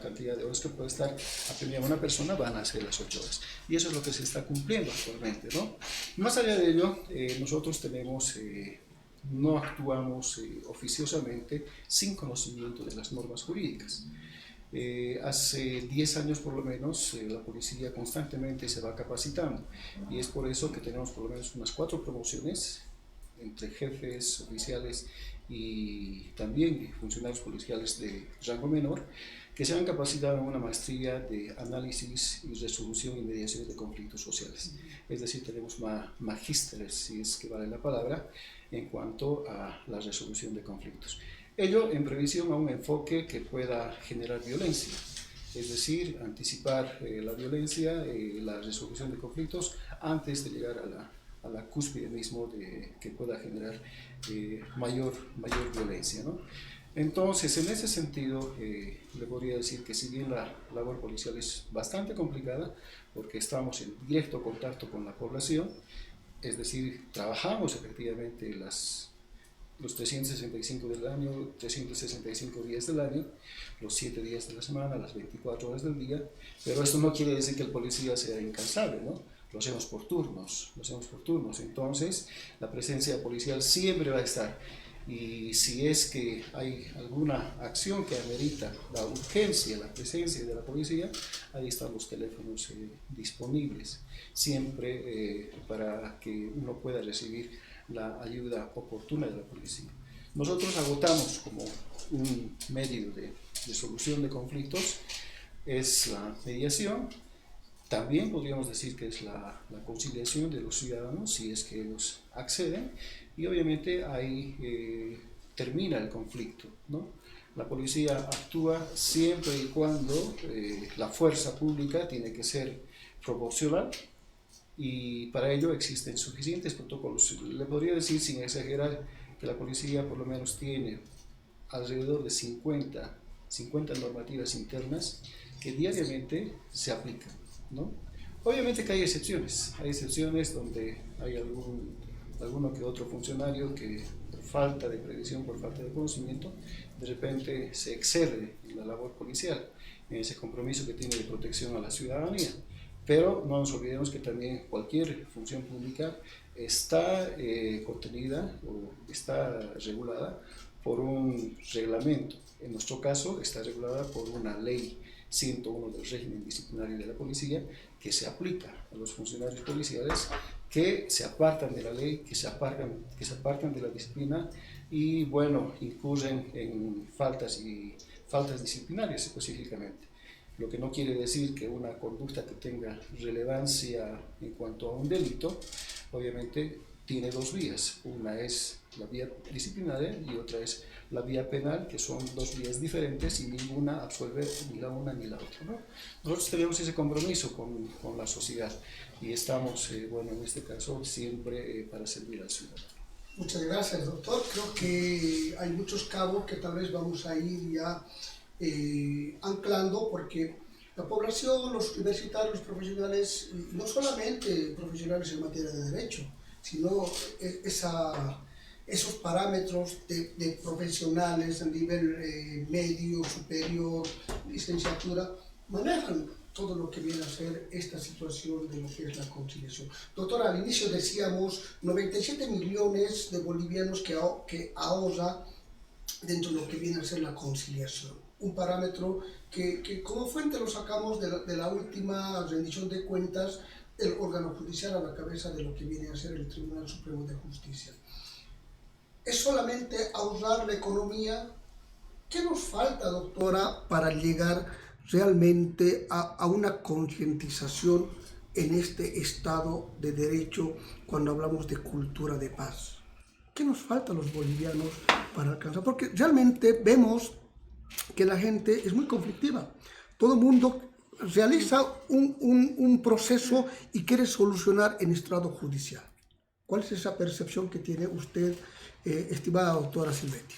cantidad de horas que puede estar apremiada una persona van a ser las 8 horas. Y eso es lo que se está cumpliendo actualmente, ¿no? Más allá de ello, nosotros tenemos, no actuamos oficiosamente sin conocimiento de las normas jurídicas. Hace 10 años por lo menos la policía constantemente se va capacitando, y es por eso que tenemos por lo menos unas 4 promociones entre jefes, oficiales y también funcionarios policiales de rango menor, que se han capacitado en una maestría de análisis y resolución y mediación de conflictos sociales. Es decir, tenemos magísteres, si es que vale la palabra, en cuanto a la resolución de conflictos. Ello en previsión a un enfoque que pueda generar violencia, es decir, anticipar la violencia, la resolución de conflictos antes de llegar a la cúspide mismo que pueda generar mayor violencia, ¿no? Entonces, en ese sentido, le podría decir que si bien la labor policial es bastante complicada, porque estamos en directo contacto con la población, es decir, trabajamos efectivamente los 365 del año, 365 días del año, los 7 días de la semana, las 24 horas del día, pero esto no quiere decir que el policía sea incansable, ¿no? Lo hacemos por turnos, entonces la presencia policial siempre va a estar, y si es que hay alguna acción que amerita la urgencia, la presencia de la policía, ahí están los teléfonos disponibles, siempre para que uno pueda recibir la ayuda oportuna de la policía. Nosotros agotamos como un medio de solución de conflictos es la mediación. También podríamos decir que es la conciliación de los ciudadanos, si es que ellos acceden, y obviamente ahí termina el conflicto, ¿no? La policía actúa siempre y cuando la fuerza pública tiene que ser proporcional, y para ello existen suficientes protocolos. Le podría decir, sin exagerar, que la policía por lo menos tiene alrededor de 50 normativas internas que diariamente se aplican, ¿no? Obviamente que hay excepciones donde hay alguno que otro funcionario que por falta de previsión, por falta de conocimiento, de repente se excede en la labor policial, en ese compromiso que tiene de protección a la ciudadanía. Pero no nos olvidemos que también cualquier función pública está contenida o está regulada por un reglamento. En nuestro caso está regulada por una ley 101 del régimen disciplinario de la policía, que se aplica a los funcionarios policiales que se apartan de la ley, que se apartan de la disciplina y, bueno, incurren en faltas disciplinarias específicamente. Lo que no quiere decir que una conducta que tenga relevancia en cuanto a un delito, obviamente tiene 2 vías. Una es la vía disciplinaria y otra es la vía penal, que son 2 vías diferentes y ninguna absuelve ni la una ni la otra, ¿no? Nosotros tenemos ese compromiso con la sociedad y estamos, bueno, en este caso, siempre para servir al ciudadano. Muchas gracias, doctor. Creo que hay muchos cabos que tal vez vamos a ir ya anclando, porque la población, los universitarios, los profesionales, no solamente profesionales en materia de derecho, sino esos parámetros de profesionales a nivel medio, superior, licenciatura, manejan todo lo que viene a ser esta situación de lo que es la conciliación. Doctora, al inicio decíamos 97 millones de bolivianos que ahorra dentro de lo que viene a ser la conciliación. Un parámetro que como fuente lo sacamos de la última rendición de cuentas del órgano judicial a la cabeza de lo que viene a ser el Tribunal Supremo de Justicia. ¿Es solamente ahorrar la economía? ¿Qué nos falta, doctora, para llegar realmente a una concientización en este Estado de Derecho cuando hablamos de cultura de paz? ¿Qué nos falta a los bolivianos para alcanzar? Porque realmente vemos que la gente es muy conflictiva. Todo el mundo realiza un proceso y quiere solucionar en estrado judicial. ¿Cuál es esa percepción que tiene usted, estimada doctora Silvetti?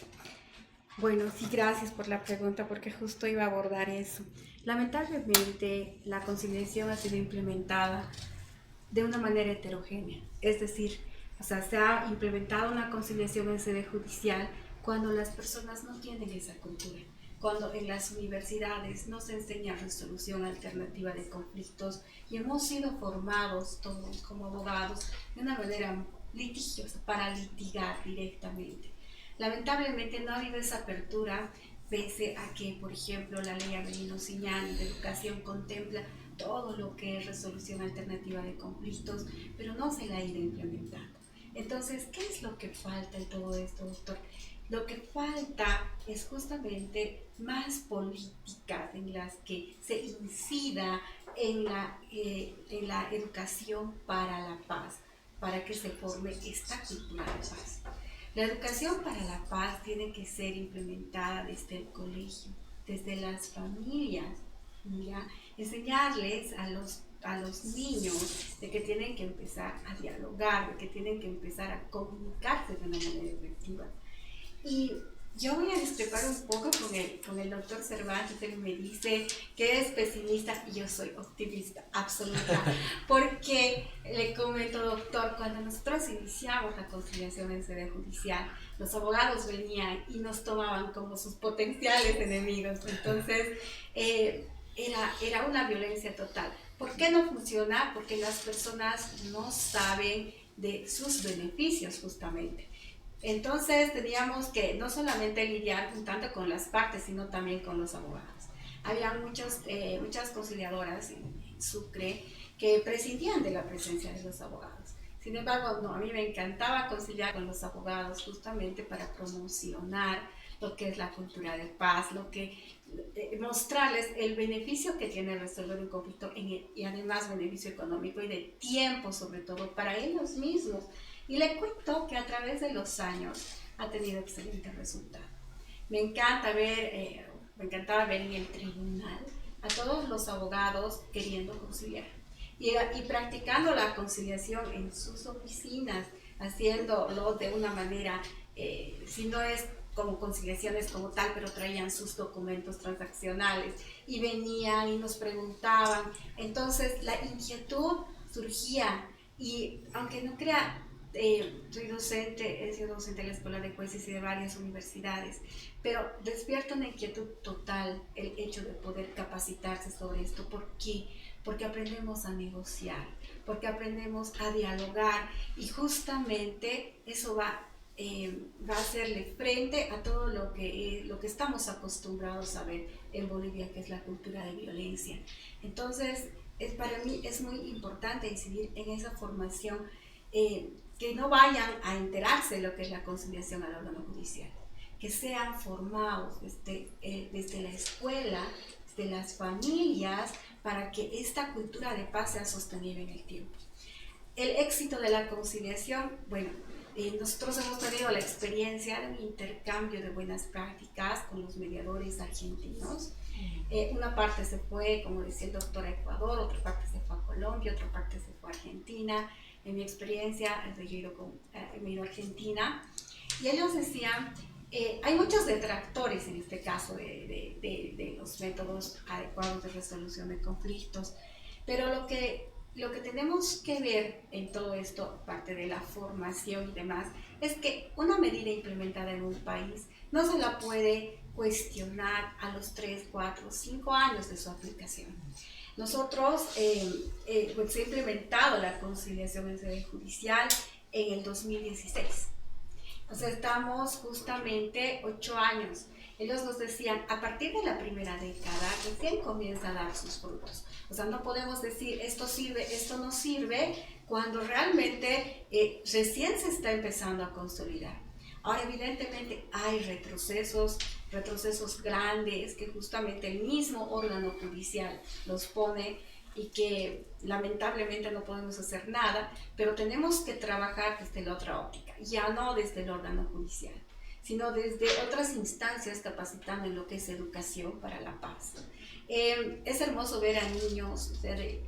Bueno, sí, gracias por la pregunta, porque justo iba a abordar eso. Lamentablemente, la conciliación ha sido implementada de una manera heterogénea. Es decir, se ha implementado una conciliación en sede judicial cuando las personas no tienen esa cultura. Cuando en las universidades no se enseña resolución alternativa de conflictos y hemos sido formados todos como abogados de una manera litigiosa para litigar directamente. Lamentablemente no ha habido esa apertura, pese a que, por ejemplo, la ley Avelino Siñani de educación contempla todo lo que es resolución alternativa de conflictos, pero no se la ha ido implementando. Entonces, ¿qué es lo que falta en todo esto, doctor? Lo que falta es justamente más políticas en las que se incida en la educación para la paz, para que se forme esta cultura de paz. La educación para la paz tiene que ser implementada desde el colegio, desde las familias, ¿ya? Enseñarles a los niños de que tienen que empezar a dialogar, de que tienen que empezar a comunicarse de una manera efectiva. Y yo voy a discrepar un poco con el doctor Cervantes. Él me dice que es pesimista y yo soy optimista absoluta, porque le comento, doctor, cuando nosotros iniciamos la conciliación en sede judicial, los abogados venían y nos tomaban como sus potenciales enemigos. Entonces era una violencia total. ¿Por qué no funciona? Porque las personas no saben de sus beneficios justamente. Entonces teníamos que no solamente lidiar tanto con las partes, sino también con los abogados. Había muchas conciliadoras en Sucre que prescindían de la presencia de los abogados. Sin embargo, no, a mí me encantaba conciliar con los abogados justamente para promocionar lo que es la cultura de paz, mostrarles el beneficio que tiene resolver un conflicto y además beneficio económico y de tiempo sobre todo para ellos mismos. Y le cuento que a través de los años ha tenido excelente resultado. Me encantaba ver en el tribunal a todos los abogados queriendo conciliar y practicando la conciliación en sus oficinas, haciéndolo de una manera, si no es como conciliaciones como tal, pero traían sus documentos transaccionales y venían y nos preguntaban. Entonces la inquietud surgía y aunque no crea, soy docente, he sido docente de la Escuela de Jueces y de varias universidades, pero despierta una inquietud total el hecho de poder capacitarse sobre esto. ¿Por qué? Porque aprendemos a negociar, porque aprendemos a dialogar y justamente eso va a hacerle frente a todo lo que estamos acostumbrados a ver en Bolivia, que es la cultura de violencia. Entonces, para mí es muy importante incidir en esa formación, que no vayan a enterarse de lo que es la conciliación al órgano judicial, que sean formados desde la escuela, desde las familias, para que esta cultura de paz sea sostenible en el tiempo. El éxito de la conciliación, bueno, nosotros hemos tenido la experiencia de un intercambio de buenas prácticas con los mediadores argentinos. Una parte se fue, como decía el doctor, a Ecuador, otra parte se fue a Colombia, otra parte se fue a Argentina. En mi experiencia, yo he ido a Argentina, y ellos decían Hay muchos detractores en este caso de los métodos adecuados de resolución de conflictos, pero lo que tenemos que ver en todo esto, aparte de la formación y demás, es que una medida implementada en un país no se la puede cuestionar a los 3, 4, 5 años de su aplicación. Nosotros pues he implementado la conciliación en sede judicial en el 2016. O sea, estamos justamente 8 años. Ellos nos decían, a partir de la primera década, recién comienza a dar sus frutos. O sea, no podemos decir, esto sirve, esto no sirve, cuando realmente recién se está empezando a consolidar. Ahora, evidentemente, hay retrocesos grandes que justamente el mismo órgano judicial los pone y que lamentablemente no podemos hacer nada, pero tenemos que trabajar desde la otra óptica, ya no desde el órgano judicial, sino desde otras instancias capacitando en lo que es educación para la paz. Es hermoso ver a niños ser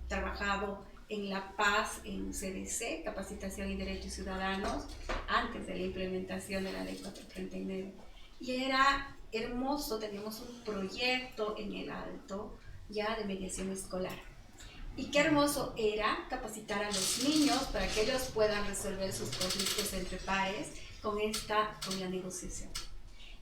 trabajado en la paz en CDC, Capacitación y Derechos Ciudadanos, antes de la implementación de la Ley 439. Y era hermoso, teníamos un proyecto en el Alto ya de mediación escolar. Y qué hermoso era capacitar a los niños para que ellos puedan resolver sus conflictos entre pares con la negociación.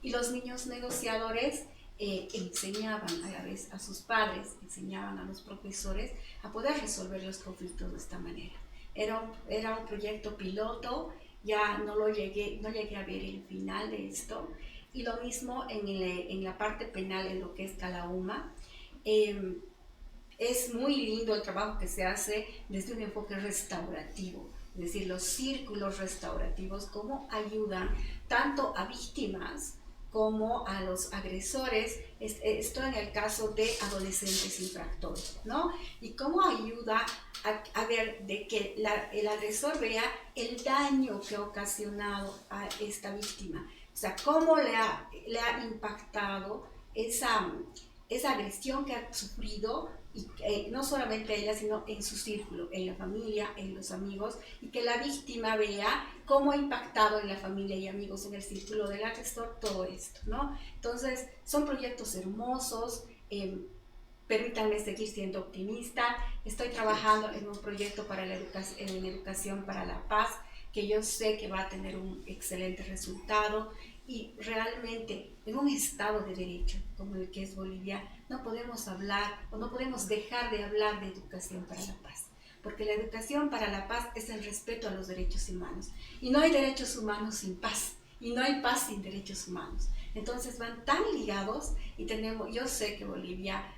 Y los niños negociadores enseñaban a la vez a sus padres, enseñaban a los profesores a poder resolver los conflictos de esta manera. Era un proyecto piloto, ya no llegué a ver el final de esto. Y lo mismo en la parte penal, en lo que es Calauma. Es muy lindo el trabajo que se hace desde un enfoque restaurativo, es decir, los círculos restaurativos, cómo ayudan tanto a víctimas como a los agresores, esto en el caso de adolescentes infractores, ¿no? Y cómo ayuda a ver de que el agresor vea el daño que ha ocasionado a esta víctima, o sea, cómo le ha impactado esa agresión que ha sufrido, y no solamente ella, sino en su círculo, en la familia, en los amigos, y que la víctima vea cómo ha impactado en la familia y amigos, en el círculo del agresor, todo esto, ¿no? Entonces, son proyectos hermosos. Permítanme seguir siendo optimista. Estoy trabajando en un proyecto para en educación para la paz, que yo sé que va a tener un excelente resultado. Y realmente en un Estado de Derecho como el que es Bolivia no podemos hablar o no podemos dejar de hablar de educación para la paz, porque la educación para la paz es el respeto a los derechos humanos, y no hay derechos humanos sin paz, y no hay paz sin derechos humanos. Entonces van tan ligados, y yo sé que Bolivia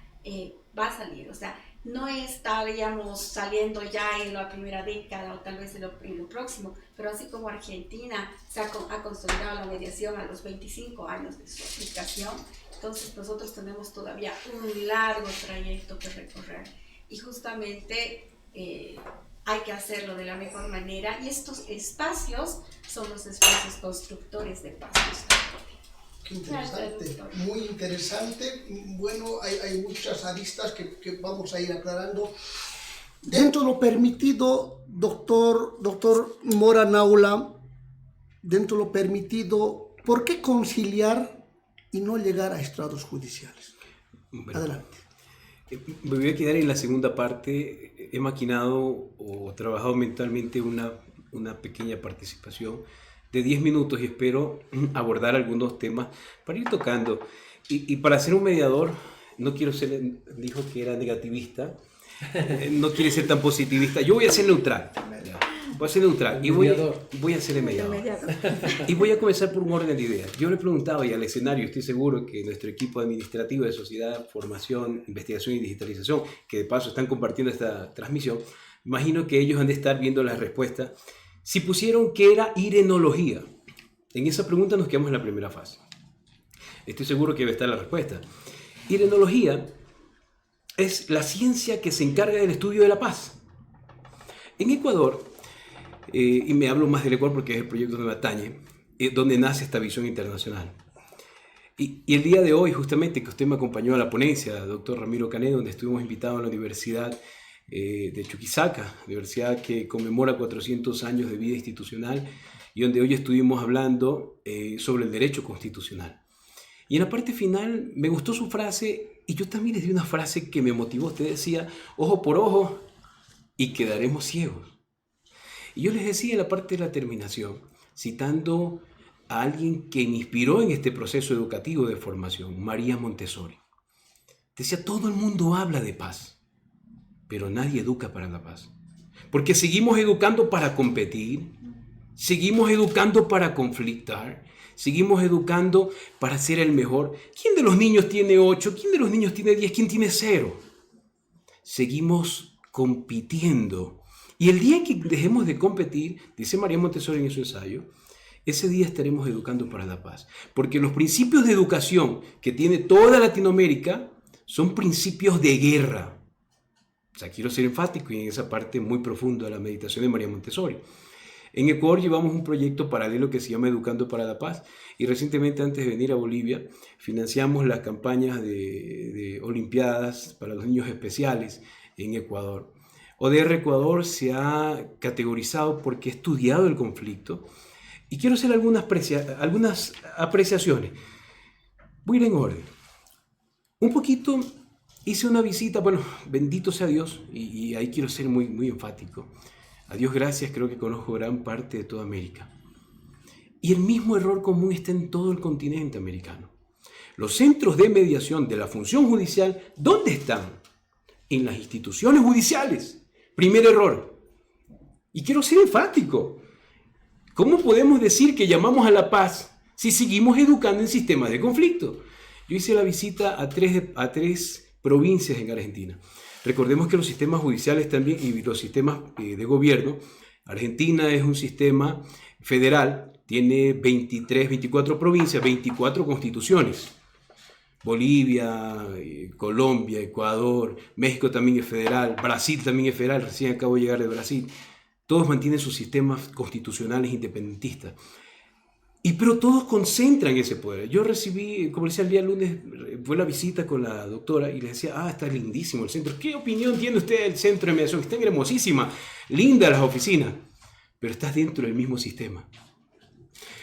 va a salir, o sea, no estaríamos saliendo ya en la primera década o tal vez en lo próximo, pero así como Argentina ha consolidado la mediación a los 25 años de su aplicación, entonces nosotros tenemos todavía un largo trayecto que recorrer, y justamente hay que hacerlo de la mejor manera, y estos espacios son los espacios constructores de paz. Qué interesante, muy interesante. Bueno, hay muchas aristas que vamos a ir aclarando. Dentro de lo permitido, doctor Mora Naula, dentro de lo permitido, ¿por qué conciliar y no llegar a estrados judiciales? Bueno, adelante. Me voy a quedar en la segunda parte. He maquinado o trabajado mentalmente una pequeña participación de 10 minutos, y espero abordar algunos temas para ir tocando. Y para ser un mediador, no quiero ser, dijo que era negativista, no quiere ser tan positivista. Yo voy a ser neutral. Voy a ser neutral y voy a ser el mediador. Y voy a comenzar por un orden de ideas. Yo le preguntaba, y al escenario, estoy seguro que nuestro equipo administrativo de Sociedad, Formación, Investigación y Digitalización, que de paso están compartiendo esta transmisión, imagino que ellos han de estar viendo la respuesta. Si pusieron que era irenología, en esa pregunta nos quedamos en la primera fase. Estoy seguro que va a estar la respuesta. Irenología es la ciencia que se encarga del estudio de la paz. En Ecuador, y me hablo más del Ecuador porque es el proyecto donde me atañe, donde nace esta visión internacional. Y el día de hoy, justamente, que usted me acompañó a la ponencia, doctor Ramiro Canedo, donde estuvimos invitados a la universidad, de Chuquisaca, universidad que conmemora 400 años de vida institucional y donde hoy estuvimos hablando sobre el derecho constitucional. Y en la parte final me gustó su frase y yo también les di una frase que me motivó. Usted decía, ojo por ojo y quedaremos ciegos. Y yo les decía en la parte de la terminación, citando a alguien que me inspiró en este proceso educativo de formación, María Montessori. Decía, todo el mundo habla de paz, pero nadie educa para la paz. Porque seguimos educando para competir, seguimos educando para conflictar, seguimos educando para ser el mejor. ¿Quién de los niños tiene 8? ¿Quién de los niños tiene 10? ¿Quién tiene 0? Seguimos compitiendo. Y el día en que dejemos de competir, dice María Montessori en su ensayo, ese día estaremos educando para la paz. Porque los principios de educación que tiene toda Latinoamérica son principios de guerra. O sea, quiero ser enfático en esa parte muy profunda de la meditación de María Montessori. En Ecuador llevamos un proyecto paralelo que se llama Educando para la Paz y recientemente, antes de venir a Bolivia, financiamos las campañas de Olimpiadas para los niños especiales en Ecuador. ODR Ecuador se ha categorizado porque ha estudiado el conflicto y quiero hacer algunas apreciaciones. Voy a ir en orden. Un poquito hice una visita, bueno, bendito sea Dios, y ahí quiero ser muy, muy enfático. A Dios gracias, creo que conozco gran parte de toda América. Y el mismo error común está en todo el continente americano. Los centros de mediación de la función judicial, ¿dónde están? En las instituciones judiciales. Primer error. Y quiero ser enfático. ¿Cómo podemos decir que llamamos a la paz si seguimos educando en sistemas de conflicto? Yo hice la visita a tres provincias en Argentina. Recordemos que los sistemas judiciales también y los sistemas de gobierno, Argentina es un sistema federal, tiene 24 provincias, 24 constituciones. Bolivia, Colombia, Ecuador, México también es federal, Brasil también es federal, recién acabo de llegar de Brasil. Todos mantienen sus sistemas constitucionales independentistas. Pero todos concentran ese poder. Yo recibí, como decía el día lunes, fue la visita con la doctora y le decía, está lindísimo el centro. ¿Qué opinión tiene usted del centro de mediación? Está hermosísima, linda las oficinas, pero estás dentro del mismo sistema.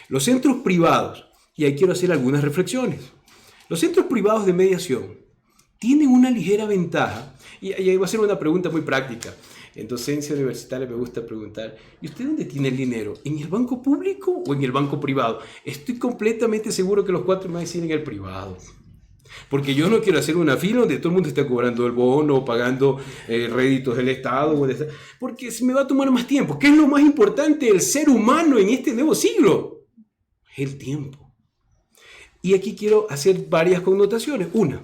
Los centros privados, y ahí quiero hacer algunas reflexiones. Los centros privados de mediación tienen una ligera ventaja, y ahí va a ser una pregunta muy práctica. En docencia universitaria me gusta preguntar, ¿y usted dónde tiene el dinero? ¿En el banco público o en el banco privado? Estoy completamente seguro que los 4 me deciden en el privado. Porque yo no quiero hacer una fila donde todo el mundo esté cobrando el bono, pagando réditos del Estado, porque se me va a tomar más tiempo. ¿Qué es lo más importante del ser humano en este nuevo siglo? El tiempo. Y aquí quiero hacer varias connotaciones. Una,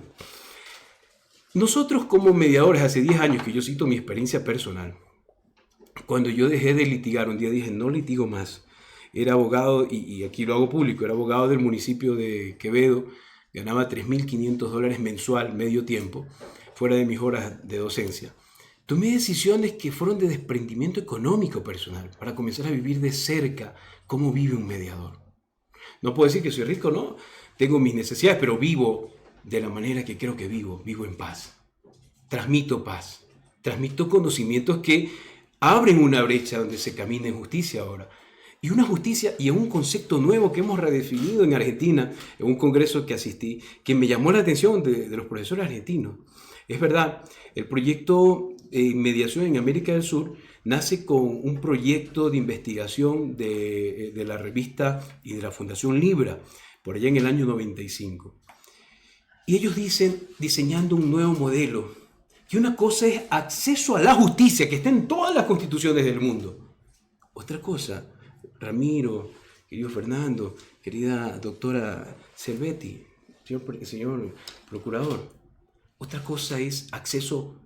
nosotros como mediadores, hace 10 años que yo cito mi experiencia personal, cuando yo dejé de litigar, un día dije, no litigo más. Era abogado, y aquí lo hago público, era abogado del municipio de Quevedo, ganaba $3.500 mensual, medio tiempo, fuera de mis horas de docencia. Tomé decisiones que fueron de desprendimiento económico personal, para comenzar a vivir de cerca cómo vive un mediador. No puedo decir que soy rico, no, tengo mis necesidades, pero vivo de la manera que creo que vivo en paz. Transmito paz, transmito conocimientos que abren una brecha donde se camina en justicia ahora. Y una justicia y en un concepto nuevo que hemos redefinido en Argentina, en un congreso que asistí, que me llamó la atención de los profesores argentinos. Es verdad, el proyecto Mediación en América del Sur nace con un proyecto de investigación de la revista y de la Fundación Libra, por allá en el año 95. Y ellos dicen, diseñando un nuevo modelo. Y una cosa es acceso a la justicia, que está en todas las constituciones del mundo. Otra cosa, Ramiro, querido Fernando, querida doctora Selvetti, señor procurador, otra cosa es acceso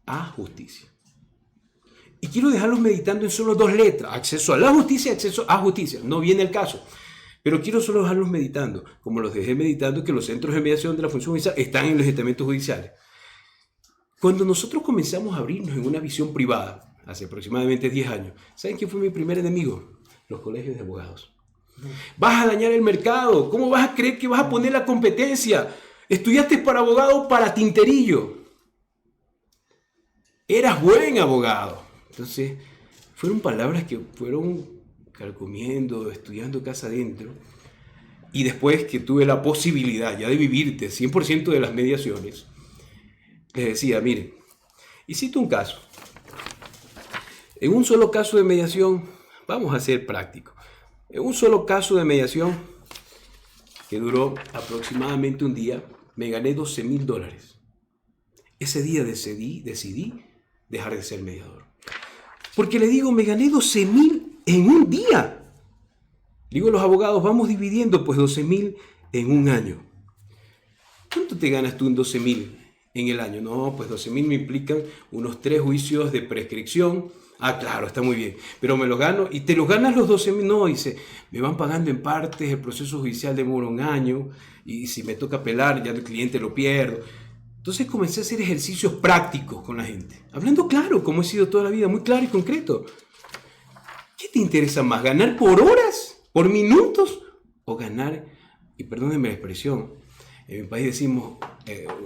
a justicia. Y quiero dejarlos meditando en solo 2 letras, acceso a la justicia y acceso a justicia. No viene el caso. Pero quiero solo dejarlos meditando, como los dejé meditando que los centros de mediación de la función judicial están en los estamentos judiciales. Cuando nosotros comenzamos a abrirnos en una visión privada, hace aproximadamente 10 años, ¿saben quién fue mi primer enemigo? Los colegios de abogados. Vas a dañar el mercado, ¿cómo vas a creer que vas a poner la competencia? Estudiaste para abogado para tinterillo. eras buen abogado. Entonces, fueron palabras que fueron carcomiendo, estudiando casa adentro. Y después que tuve la posibilidad ya de vivir de 100% de las mediaciones, les decía, miren, y cito un caso. En un solo caso de mediación, vamos a ser prácticos, en un solo caso de mediación que duró aproximadamente un día, me gané $12,000. Ese día decidí dejar de ser mediador. Porque le digo, me gané 12,000 en un día. Digo, los abogados, vamos dividiendo pues 12,000 en un año. ¿Cuánto te ganas tú en 12,000 en el año? No, pues 12,000 me implican unos 3 juicios de prescripción. Ah, claro, está muy bien, pero me los gano. ¿Y te los ganas los 12,000? No, dice, me van pagando en partes, el proceso judicial demora un año, y si me toca apelar, ya el cliente lo pierdo. Entonces comencé a hacer ejercicios prácticos con la gente, hablando claro, como he sido toda la vida, muy claro y concreto. ¿Qué te interesa más, ganar por horas, por minutos, o ganar, y perdónenme la expresión, en mi país decimos,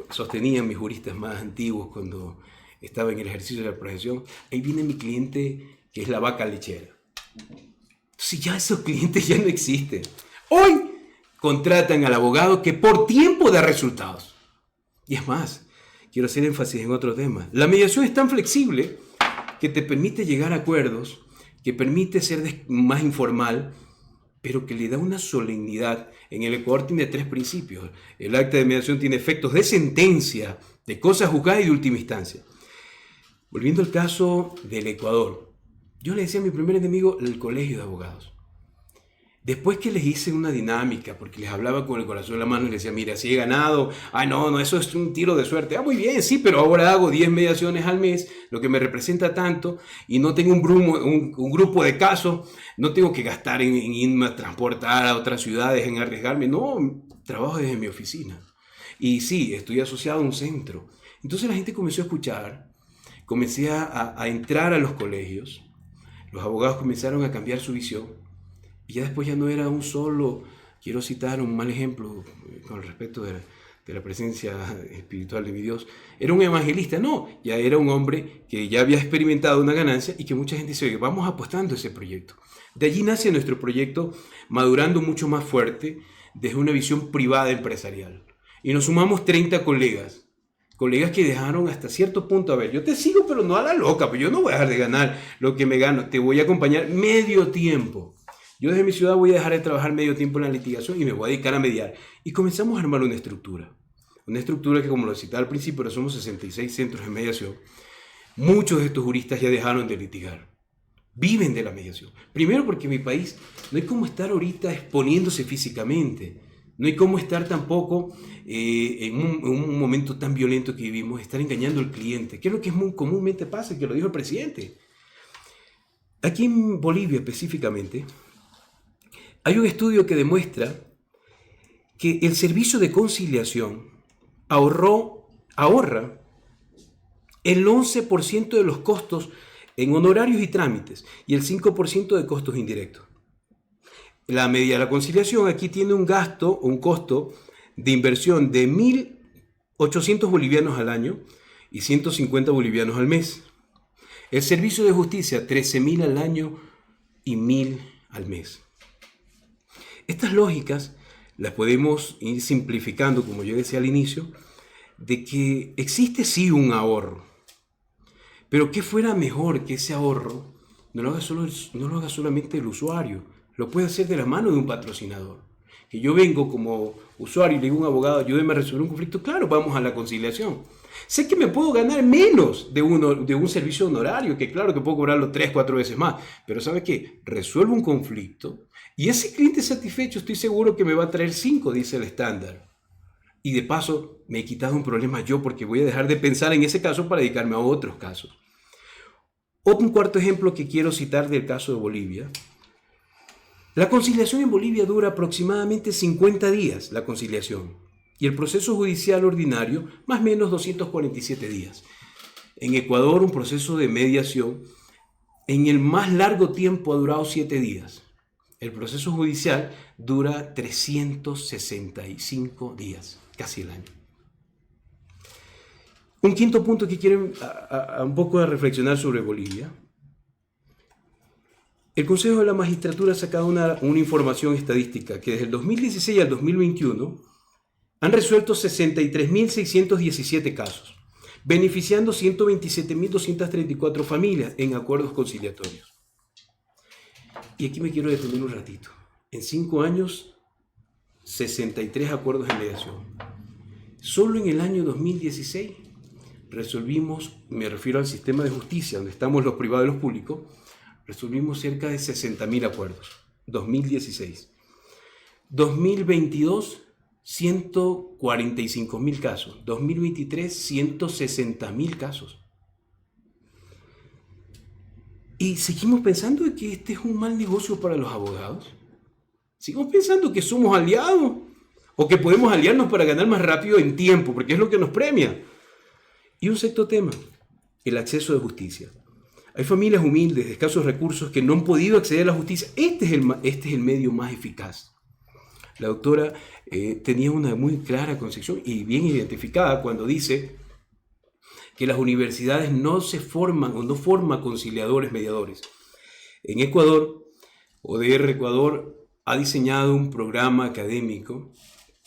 sostenían mis juristas más antiguos cuando estaba en el ejercicio de la profesión, ahí viene mi cliente que es la vaca lechera. Entonces ya esos clientes ya no existen. Hoy contratan al abogado que por tiempo da resultados. Y es más, quiero hacer énfasis en otro tema. La mediación es tan flexible que te permite llegar a acuerdos, que permite ser más informal, pero que le da una solemnidad. En el Ecuador tiene 3 principios. El acta de mediación tiene efectos de sentencia, de cosa juzgada y de última instancia. Volviendo al caso del Ecuador, yo le decía a mi primer enemigo el colegio de abogados. Después que les hice una dinámica, porque les hablaba con el corazón en la mano y les decía, mira, si he ganado, no, eso es un tiro de suerte. Muy bien, sí, pero ahora hago 10 mediaciones al mes, lo que me representa tanto, y no tengo un grupo de casos, no tengo que gastar en irme a transportar a otras ciudades, en arriesgarme. No, trabajo desde mi oficina. Y sí, estoy asociado a un centro. Entonces la gente comenzó a escuchar, comencé a entrar a los colegios, los abogados comenzaron a cambiar su visión, y ya después ya no era un solo, quiero citar un mal ejemplo con respecto de la presencia espiritual de mi Dios, era un evangelista, no, ya era un hombre que ya había experimentado una ganancia y que mucha gente dice, oye, vamos apostando a ese proyecto. De allí nace nuestro proyecto, madurando mucho más fuerte desde una visión privada empresarial. Y nos sumamos 30 colegas que dejaron hasta cierto punto, a ver, yo te sigo, pero no a la loca, pues yo no voy a dejar de ganar lo que me gano, te voy a acompañar medio tiempo. Yo desde mi ciudad voy a dejar de trabajar medio tiempo en la litigación y me voy a dedicar a mediar. Y comenzamos a armar una estructura que, como lo citaba al principio, ahora somos 66 centros de mediación. Muchos de estos juristas ya dejaron de litigar, viven de la mediación. Primero porque en mi país no hay cómo estar ahorita exponiéndose físicamente, no hay cómo estar tampoco en un momento tan violento que vivimos, estar engañando al cliente, que es lo que muy comúnmente pasa, que lo dijo el presidente. Aquí en Bolivia específicamente, hay un estudio que demuestra que el servicio de conciliación ahorra el 11% de los costos en honorarios y trámites y el 5% de costos indirectos. La conciliación aquí tiene un costo de inversión de 1.800 bolivianos al año y 150 bolivianos al mes. El servicio de justicia, 13.000 al año y 1.000 al mes. Estas lógicas las podemos ir simplificando, como yo decía al inicio, de que existe sí un ahorro, pero ¿qué fuera mejor que ese ahorro no lo haga solamente el usuario? Lo puede hacer de la mano de un patrocinador. Que yo vengo como usuario y le digo a un abogado, ayúdeme a resolver un conflicto, claro, vamos a la conciliación. Sé que me puedo ganar menos de un servicio honorario, que claro que puedo cobrarlo 3, 4 veces más, pero ¿sabe qué? Resuelvo un conflicto y ese cliente satisfecho estoy seguro que me va a traer 5, dice el estándar. Y de paso me he quitado un problema yo porque voy a dejar de pensar en ese caso para dedicarme a otros casos. Un cuarto ejemplo que quiero citar del caso de Bolivia. La conciliación en Bolivia dura aproximadamente 50 días, la conciliación, y el proceso judicial ordinario más o menos 247 días. En Ecuador, un proceso de mediación en el más largo tiempo ha durado 7 días. El proceso judicial dura 365 días, casi el año. Un quinto punto que quiero un poco a reflexionar sobre Bolivia. El Consejo de la Magistratura ha sacado una información estadística que desde el 2016 al 2021 han resuelto 63.617 casos, beneficiando 127.234 familias en acuerdos conciliatorios. Y aquí me quiero detener un ratito. En 5 años, 63 acuerdos de mediación. Solo en el año 2016 resolvimos, me refiero al sistema de justicia, donde estamos los privados y los públicos, resolvimos cerca de 60.000 acuerdos. 2016. 2022, 145.000 casos. 2023, 160.000 casos. Y seguimos pensando de que este es un mal negocio para los abogados. Seguimos pensando que somos aliados o que podemos aliarnos para ganar más rápido en tiempo, porque es lo que nos premia. Y un sexto tema, el acceso de justicia. Hay familias humildes, de escasos recursos, que no han podido acceder a la justicia. Este es el medio más eficaz. La doctora tenía una muy clara concepción y bien identificada cuando dice que las universidades no se forman o no forman conciliadores mediadores. En Ecuador, ODR Ecuador ha diseñado un programa académico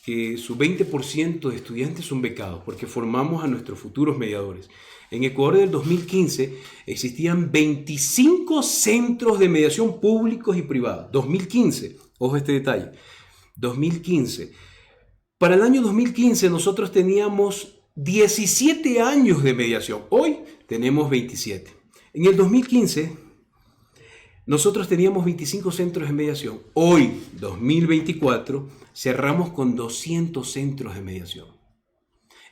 que su 20% de estudiantes son becados porque formamos a nuestros futuros mediadores. En Ecuador del 2015 existían 25 centros de mediación públicos y privados. 2015, ojo este detalle, 2015. Para el año 2015 nosotros teníamos 17 años de mediación. Hoy tenemos 27. En el 2015 nosotros teníamos 25 centros de mediación. Hoy, 2024, cerramos con 200 centros de mediación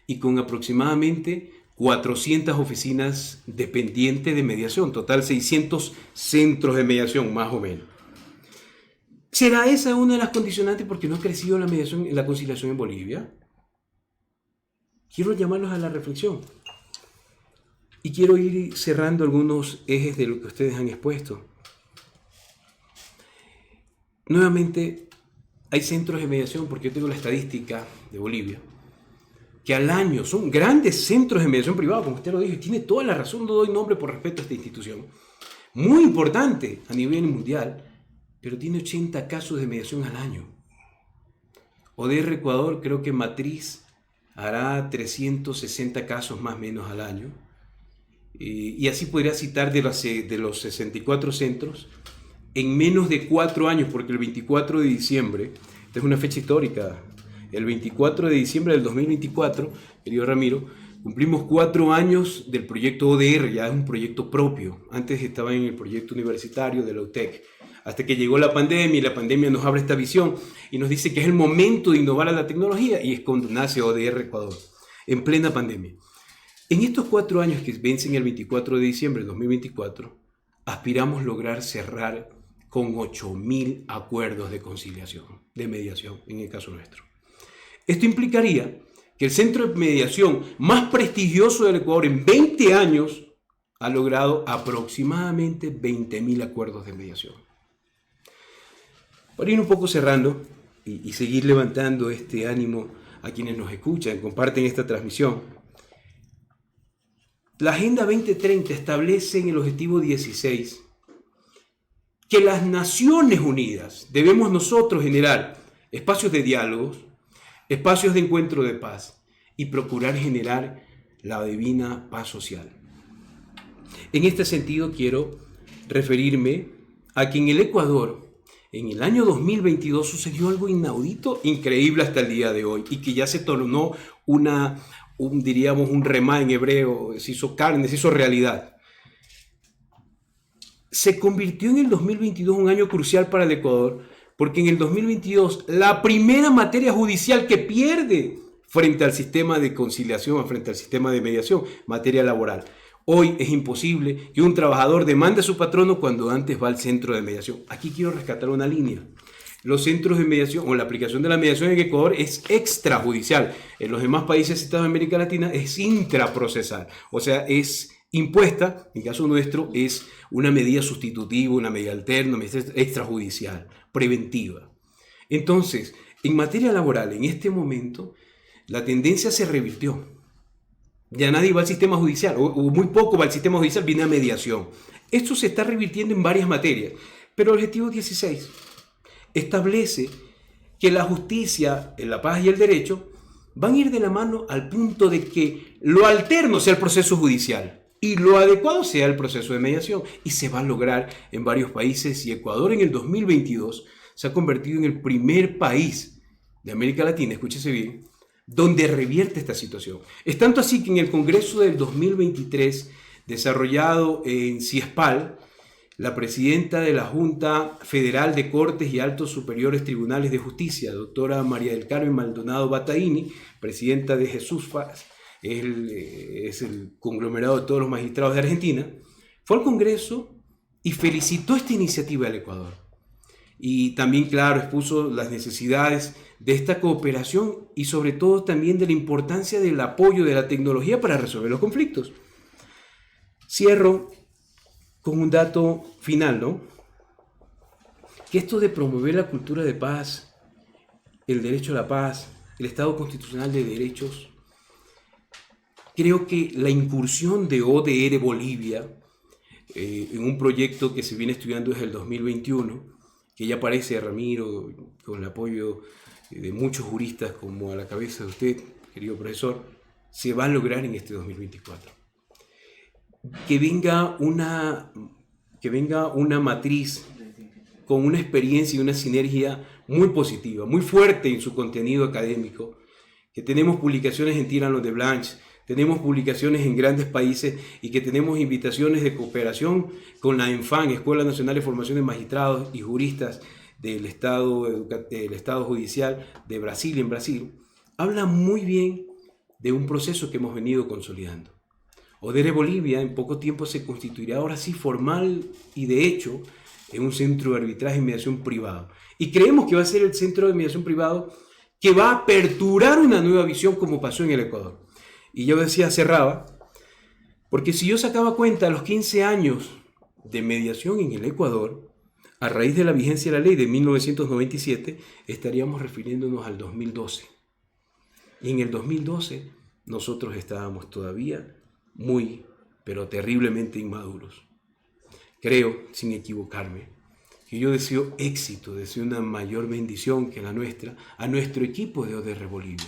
y con aproximadamente 400 oficinas dependientes de mediación. Total 600 centros de mediación, más o menos. ¿Será esa una de las condicionantes porque no ha crecido la mediación, la conciliación en Bolivia? Quiero llamarlos a la reflexión. Y quiero ir cerrando algunos ejes de lo que ustedes han expuesto. Nuevamente, hay centros de mediación, porque yo tengo la estadística de Bolivia, que al año son grandes centros de mediación privada, como usted lo dijo, y tiene toda la razón, no doy nombre por respeto a esta institución, muy importante a nivel mundial, pero tiene 80 casos de mediación al año. ODR Ecuador, creo que Matriz hará 360 casos más o menos al año, y así podría citar de los 64 centros, en menos de 4 años, porque el 24 de diciembre, esta es una fecha histórica, el 24 de diciembre del 2024, querido Ramiro, cumplimos 4 años del proyecto ODR, ya es un proyecto propio. Antes estaba en el proyecto universitario de la UTEC, hasta que llegó la pandemia, y la pandemia nos abre esta visión y nos dice que es el momento de innovar a la tecnología, y es cuando nace ODR Ecuador, en plena pandemia. En estos 4 años que vencen el 24 de diciembre del 2024, aspiramos lograr cerrar con 8.000 acuerdos de conciliación, de mediación, en el caso nuestro. Esto implicaría que el centro de mediación más prestigioso del Ecuador en 20 años ha logrado aproximadamente 20.000 acuerdos de mediación. Para ir un poco cerrando y seguir levantando este ánimo a quienes nos escuchan, comparten esta transmisión, la Agenda 2030 establece en el objetivo 16 que las Naciones Unidas debemos nosotros generar espacios de diálogos, espacios de encuentro de paz y procurar generar la divina paz social. En este sentido quiero referirme a que en el Ecuador, en el año 2022, sucedió algo inaudito, increíble hasta el día de hoy, y que ya se tornó un remá en hebreo, se hizo carne, se hizo realidad. Se convirtió en el 2022 un año crucial para el Ecuador, porque en el 2022 la primera materia judicial que pierde frente al sistema de conciliación, frente al sistema de mediación, materia laboral. Hoy es imposible que un trabajador demande a su patrono cuando antes va al centro de mediación. Aquí quiero rescatar una línea. Los centros de mediación o la aplicación de la mediación en Ecuador es extrajudicial. En los demás países citados de América Latina es intraprocesal, o sea, es impuesta, en el caso nuestro, es una medida sustitutiva, una medida alterna, una medida extrajudicial, preventiva. Entonces, en materia laboral, en este momento, la tendencia se revirtió. Ya nadie va al sistema judicial, o muy poco va al sistema judicial, viene a mediación. Esto se está revirtiendo en varias materias, pero el objetivo 16 establece que la justicia, la paz y el derecho van a ir de la mano al punto de que lo alterno sea el proceso judicial y lo adecuado sea el proceso de mediación. Y se va a lograr en varios países, y Ecuador en el 2022 se ha convertido en el primer país de América Latina, escúchese bien, donde revierte esta situación. Es tanto así que en el Congreso del 2023, desarrollado en CIESPAL, la presidenta de la Junta Federal de Cortes y Altos Superiores Tribunales de Justicia, doctora María del Carmen Maldonado Bataini, presidenta de JESUSFAS, es el conglomerado de todos los magistrados de Argentina, fue al Congreso y felicitó esta iniciativa del Ecuador. Y también, claro, expuso las necesidades de esta cooperación y sobre todo también de la importancia del apoyo de la tecnología para resolver los conflictos. Cierro con un dato final, ¿no? Que esto de promover la cultura de paz, el derecho a la paz, el Estado constitucional de derechos, creo que la incursión de ODR Bolivia en un proyecto que se viene estudiando desde el 2021, que ya aparece Ramiro con el apoyo de muchos juristas como a la cabeza de usted, querido profesor, se va a lograr en este 2024. Que venga una matriz con una experiencia y una sinergia muy positiva, muy fuerte en su contenido académico, que tenemos publicaciones en Tirano de Blanche, tenemos publicaciones en grandes países y que tenemos invitaciones de cooperación con la ENFAN, Escuela Nacional de Formación de Magistrados y Juristas del Estado Judicial de Brasil, en Brasil, habla muy bien de un proceso que hemos venido consolidando. ODR Bolivia en poco tiempo se constituirá ahora sí formal y de hecho en un centro de arbitraje y mediación privado. Y creemos que va a ser el centro de mediación privado que va a aperturar una nueva visión como pasó en el Ecuador. Y yo decía, cerraba, porque si yo sacaba cuenta a los 15 años de mediación en el Ecuador, a raíz de la vigencia de la ley de 1997, estaríamos refiriéndonos al 2012. Y en el 2012 nosotros estábamos todavía muy, pero terriblemente inmaduros. Creo, sin equivocarme, que yo deseo éxito, deseo una mayor bendición que la nuestra a nuestro equipo de ODR Bolivia.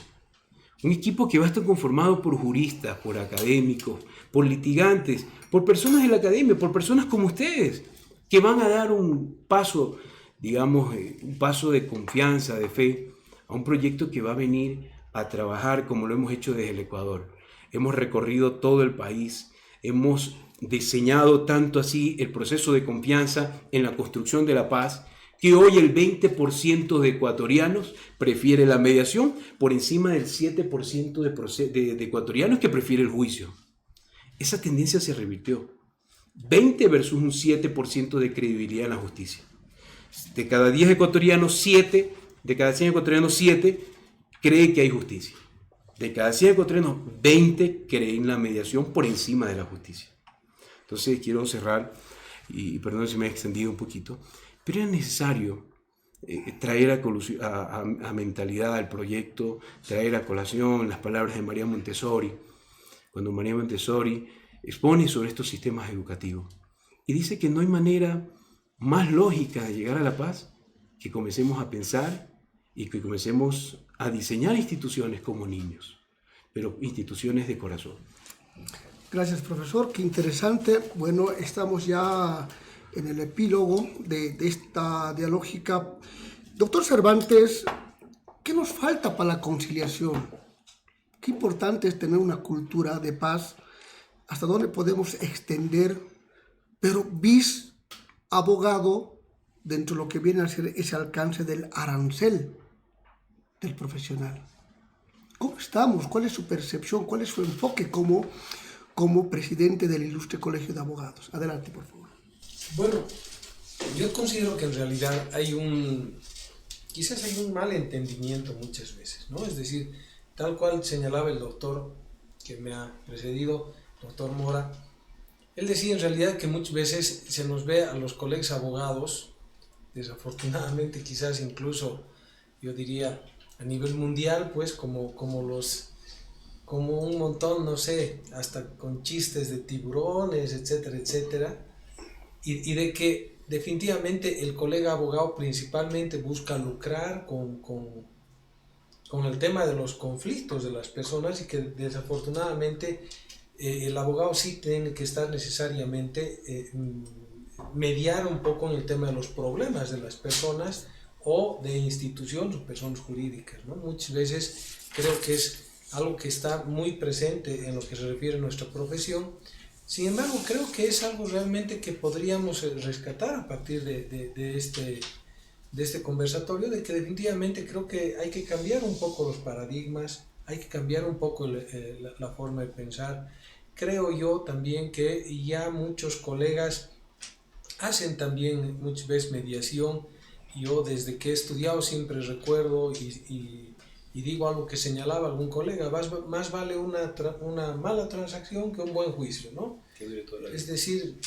Un equipo que va a estar conformado por juristas, por académicos, por litigantes, por personas de la academia, por personas como ustedes, que van a dar un paso, digamos, un paso de confianza, de fe, a un proyecto que va a venir a trabajar como lo hemos hecho desde el Ecuador. Hemos recorrido todo el país, hemos diseñado tanto así el proceso de confianza en la construcción de la paz, que hoy el 20% de ecuatorianos prefiere la mediación por encima del 7% de ecuatorianos que prefiere el juicio. Esa tendencia se revirtió. 20 versus un 7% de credibilidad en la justicia. De cada 10 ecuatorianos, 7, de cada 100 ecuatorianos, 7 cree que hay justicia. De cada 100 ecuatorianos, 20 creen en la mediación por encima de la justicia. Entonces quiero cerrar, y perdón si me he extendido un poquito, pero es necesario traer a mentalidad al proyecto, traer a colación las palabras de María Montessori, cuando María Montessori expone sobre estos sistemas educativos. Y dice que no hay manera más lógica de llegar a la paz que comencemos a pensar y que comencemos a diseñar instituciones como niños, pero instituciones de corazón. Gracias, profesor. Qué interesante. Bueno, estamos ya en el epílogo de esta dialógica. Doctor Cervantes, ¿qué nos falta para la conciliación? Qué importante es tener una cultura de paz. ¿Hasta dónde podemos extender? Pero abogado, dentro de lo que viene a ser ese alcance del arancel del profesional. ¿Cómo estamos? ¿Cuál es su percepción? ¿Cuál es su enfoque como presidente del Ilustre Colegio de Abogados? Adelante, por favor. Bueno, yo considero que en realidad quizás hay un mal entendimiento muchas veces, ¿no? Es decir, tal cual señalaba el doctor que me ha precedido, doctor Mora, él decía en realidad que muchas veces se nos ve a los colegas abogados, desafortunadamente quizás incluso, yo diría, a nivel mundial, pues como los como un montón, no sé, hasta con chistes de tiburones, etcétera, etcétera, y de que definitivamente el colega abogado principalmente busca lucrar con el tema de los conflictos de las personas y que desafortunadamente el abogado sí tiene que estar necesariamente mediar un poco en el tema de los problemas de las personas o de instituciones o personas jurídicas, ¿no? Muchas veces creo que es algo que está muy presente en lo que se refiere a nuestra profesión. Sin embargo, creo que es algo realmente que podríamos rescatar a partir de este conversatorio, de que definitivamente creo que hay que cambiar un poco los paradigmas, hay que cambiar un poco la forma de pensar. Creo yo también que ya muchos colegas hacen también muchas veces mediación. Yo desde que he estudiado siempre recuerdo y digo algo que señalaba algún colega: más vale una mala transacción que un buen juicio, ¿no? Es decir,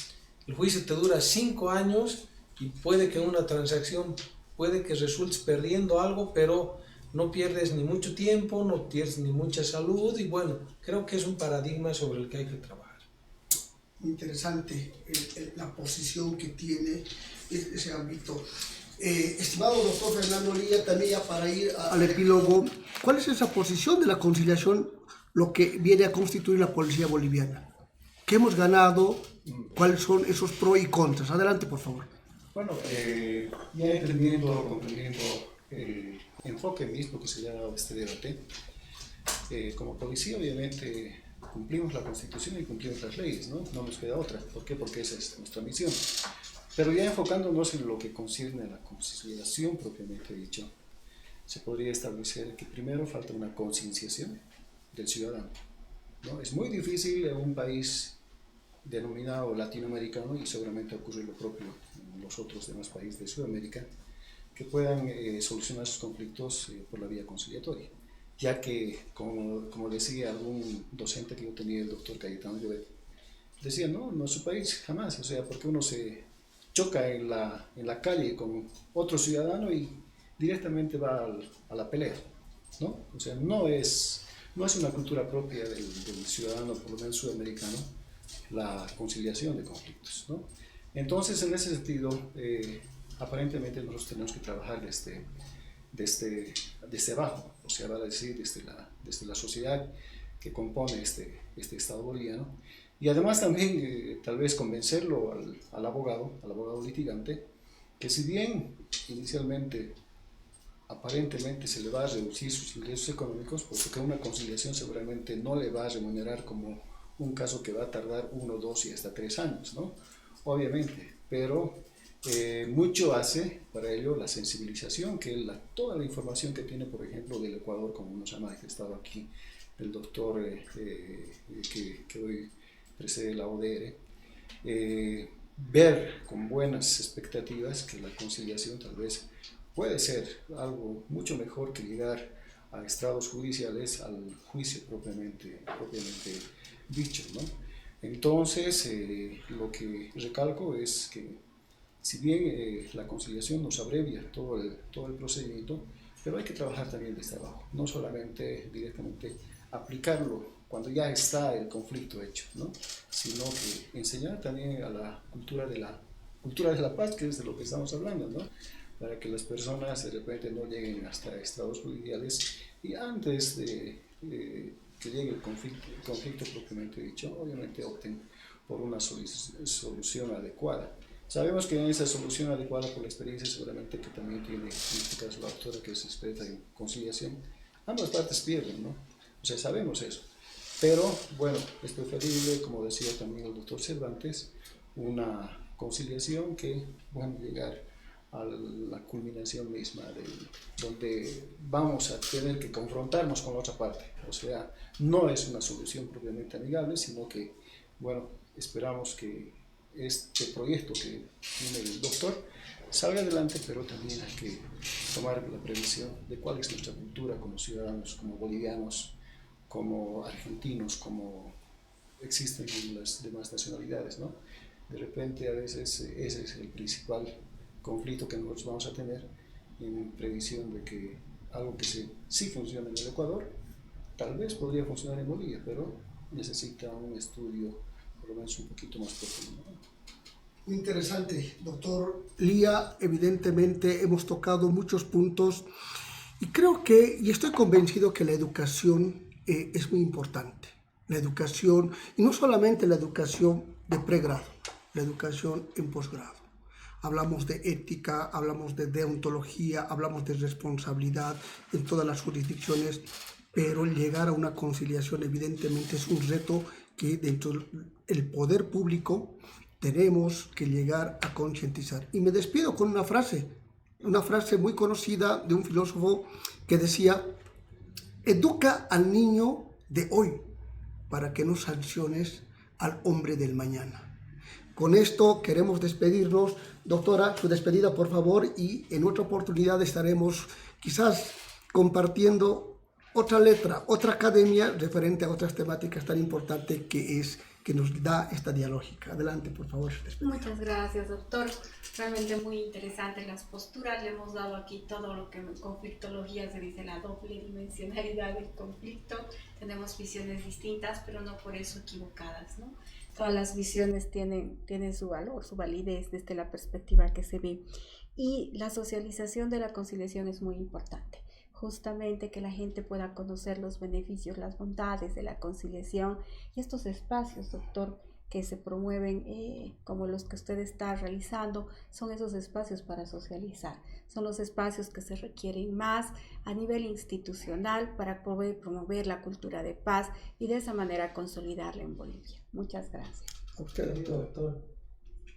el juicio te dura 5 años y puede que en una transacción puede que resultes perdiendo algo, pero no pierdes ni mucho tiempo, no pierdes ni mucha salud, y bueno, creo que es un paradigma sobre el que hay que trabajar. Interesante la posición que tiene ese ámbito. Estimado doctor Fernando Lía, también ya para ir al epílogo, ¿cuál es esa posición de la conciliación, lo que viene a constituir la policía boliviana? ¿Qué hemos ganado? ¿Cuáles son esos pros y contras? Adelante, por favor. Bueno, ya comprendiendo el enfoque mismo que se le ha dado a este debate, como policía obviamente cumplimos la Constitución y cumplimos las leyes, ¿no? No nos queda otra. ¿Por qué? Porque esa es nuestra misión. Pero ya enfocándonos en lo que concierne a la conciliación propiamente dicho, se podría establecer que primero falta una concienciación del ciudadano, ¿no? Es muy difícil en un país denominado latinoamericano, y seguramente ocurre lo propio en los otros demás países de Sudamérica, que puedan solucionar sus conflictos por la vía conciliatoria, ya que, como decía algún docente que yo tenía, el doctor Cayetano Llobet, decía, no, en nuestro país jamás, o sea, porque uno se choca en la calle con otro ciudadano y directamente va a la pelea, ¿no? O sea, no es una cultura propia del ciudadano, por lo menos sudamericano, la conciliación de conflictos, ¿no? Entonces, en ese sentido, aparentemente nosotros tenemos que trabajar desde abajo, o sea, vale decir, desde la sociedad que compone este Estado boliviano, y además también tal vez convencerlo al abogado litigante, que si bien inicialmente aparentemente se le va a reducir sus ingresos económicos, porque una conciliación seguramente no le va a remunerar como un caso que va a tardar 1, 2 y hasta 3 años, ¿no? Obviamente, pero mucho hace para ello la sensibilización, que toda la información que tiene, por ejemplo, del Ecuador, como nos ha manifestado aquí el doctor que hoy precede la ODR, ver con buenas expectativas que la conciliación tal vez puede ser algo mucho mejor que llegar a estrados judiciales, al juicio propiamente dicho, ¿no? Entonces, lo que recalco es que si bien la conciliación nos abrevia todo el procedimiento, pero hay que trabajar también desde abajo, no solamente directamente aplicarlo cuando ya está el conflicto hecho, ¿no? Sino que enseñar también a la cultura de la paz, que es de lo que estamos hablando, ¿no? Para que las personas de repente no lleguen hasta estrados judiciales y antes de que llegue el conflicto propiamente dicho, obviamente opten por una solución adecuada. Sabemos que en esa solución adecuada, por la experiencia seguramente que también tiene, en este caso la autora que es experta en conciliación, ambas partes pierden, ¿no? O sea, sabemos eso. Pero, bueno, es preferible, como decía también el doctor Cervantes, una conciliación que, bueno, llegar a la culminación misma, donde vamos a tener que confrontarnos con la otra parte. O sea, no es una solución propiamente amigable, sino que, bueno, esperamos que este proyecto que tiene el doctor salga adelante, pero también hay que tomar la previsión de cuál es nuestra cultura como ciudadanos, como bolivianos, como argentinos, como existen en las demás nacionalidades, ¿no? De repente a veces ese es el principal conflicto que nosotros vamos a tener en previsión de que algo que sí funciona en el Ecuador tal vez podría funcionar en Bolivia, pero necesita un estudio por lo menos un poquito más profundo. Muy interesante, doctor Lía. Evidentemente hemos tocado muchos puntos y creo que, y estoy convencido que la educación es muy importante. La educación, y no solamente la educación de pregrado, la educación en posgrado. Hablamos de ética, hablamos de deontología, hablamos de responsabilidad en todas las jurisdicciones, pero llegar a una conciliación evidentemente es un reto que dentro del poder público tenemos que llegar a concientizar. Y me despido con una frase muy conocida de un filósofo que decía: educa al niño de hoy para que no sanciones al hombre del mañana. Con esto queremos despedirnos. Doctora, su despedida, por favor, y en otra oportunidad estaremos quizás compartiendo otra letra, otra academia referente a otras temáticas tan importantes que nos da esta dialógica. Adelante, por favor. Muchas gracias, doctor. Realmente muy interesantes las posturas. Le hemos dado aquí todo lo que en conflictología se dice, la doble dimensionalidad del conflicto. Tenemos visiones distintas, pero no por eso equivocadas, ¿no? Todas las visiones tienen su valor, su validez desde la perspectiva que se ve. Y la socialización de la conciliación es muy importante. Justamente que la gente pueda conocer los beneficios, las bondades de la conciliación y estos espacios, doctor, que se promueven como los que usted está realizando, son esos espacios para socializar, son los espacios que se requieren más a nivel institucional para poder promover la cultura de paz y de esa manera consolidarla en Bolivia. Muchas gracias. A usted, doctor.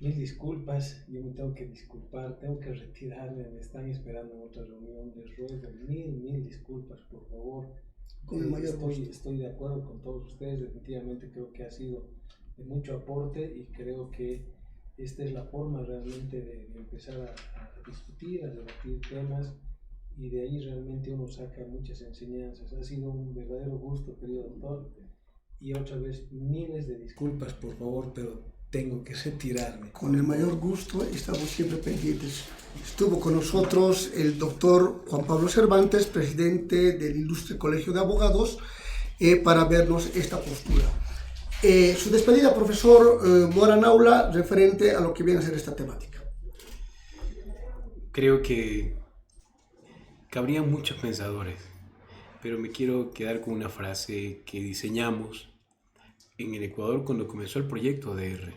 Mil disculpas, yo me tengo que disculpar, tengo que retirarme, me están esperando en otra reunión, les ruego mil disculpas, por favor. Con el mayor gusto. Estoy de acuerdo con todos ustedes, definitivamente creo que ha sido de mucho aporte y creo que esta es la forma realmente de empezar a discutir, a debatir temas y de ahí realmente uno saca muchas enseñanzas. Ha sido un verdadero gusto, querido doctor, y otra vez miles de disculpas, por favor, pero tengo que retirarme. Con el mayor gusto, estamos siempre pendientes. Estuvo con nosotros el doctor Juan Pablo Cervantes, presidente del Ilustre Colegio de Abogados, para vernos esta postura. Su despedida, profesor Mora Naula, referente a lo que viene a ser esta temática. Creo que cabrían muchos pensadores, pero me quiero quedar con una frase que diseñamos en el Ecuador cuando comenzó el proyecto ADR.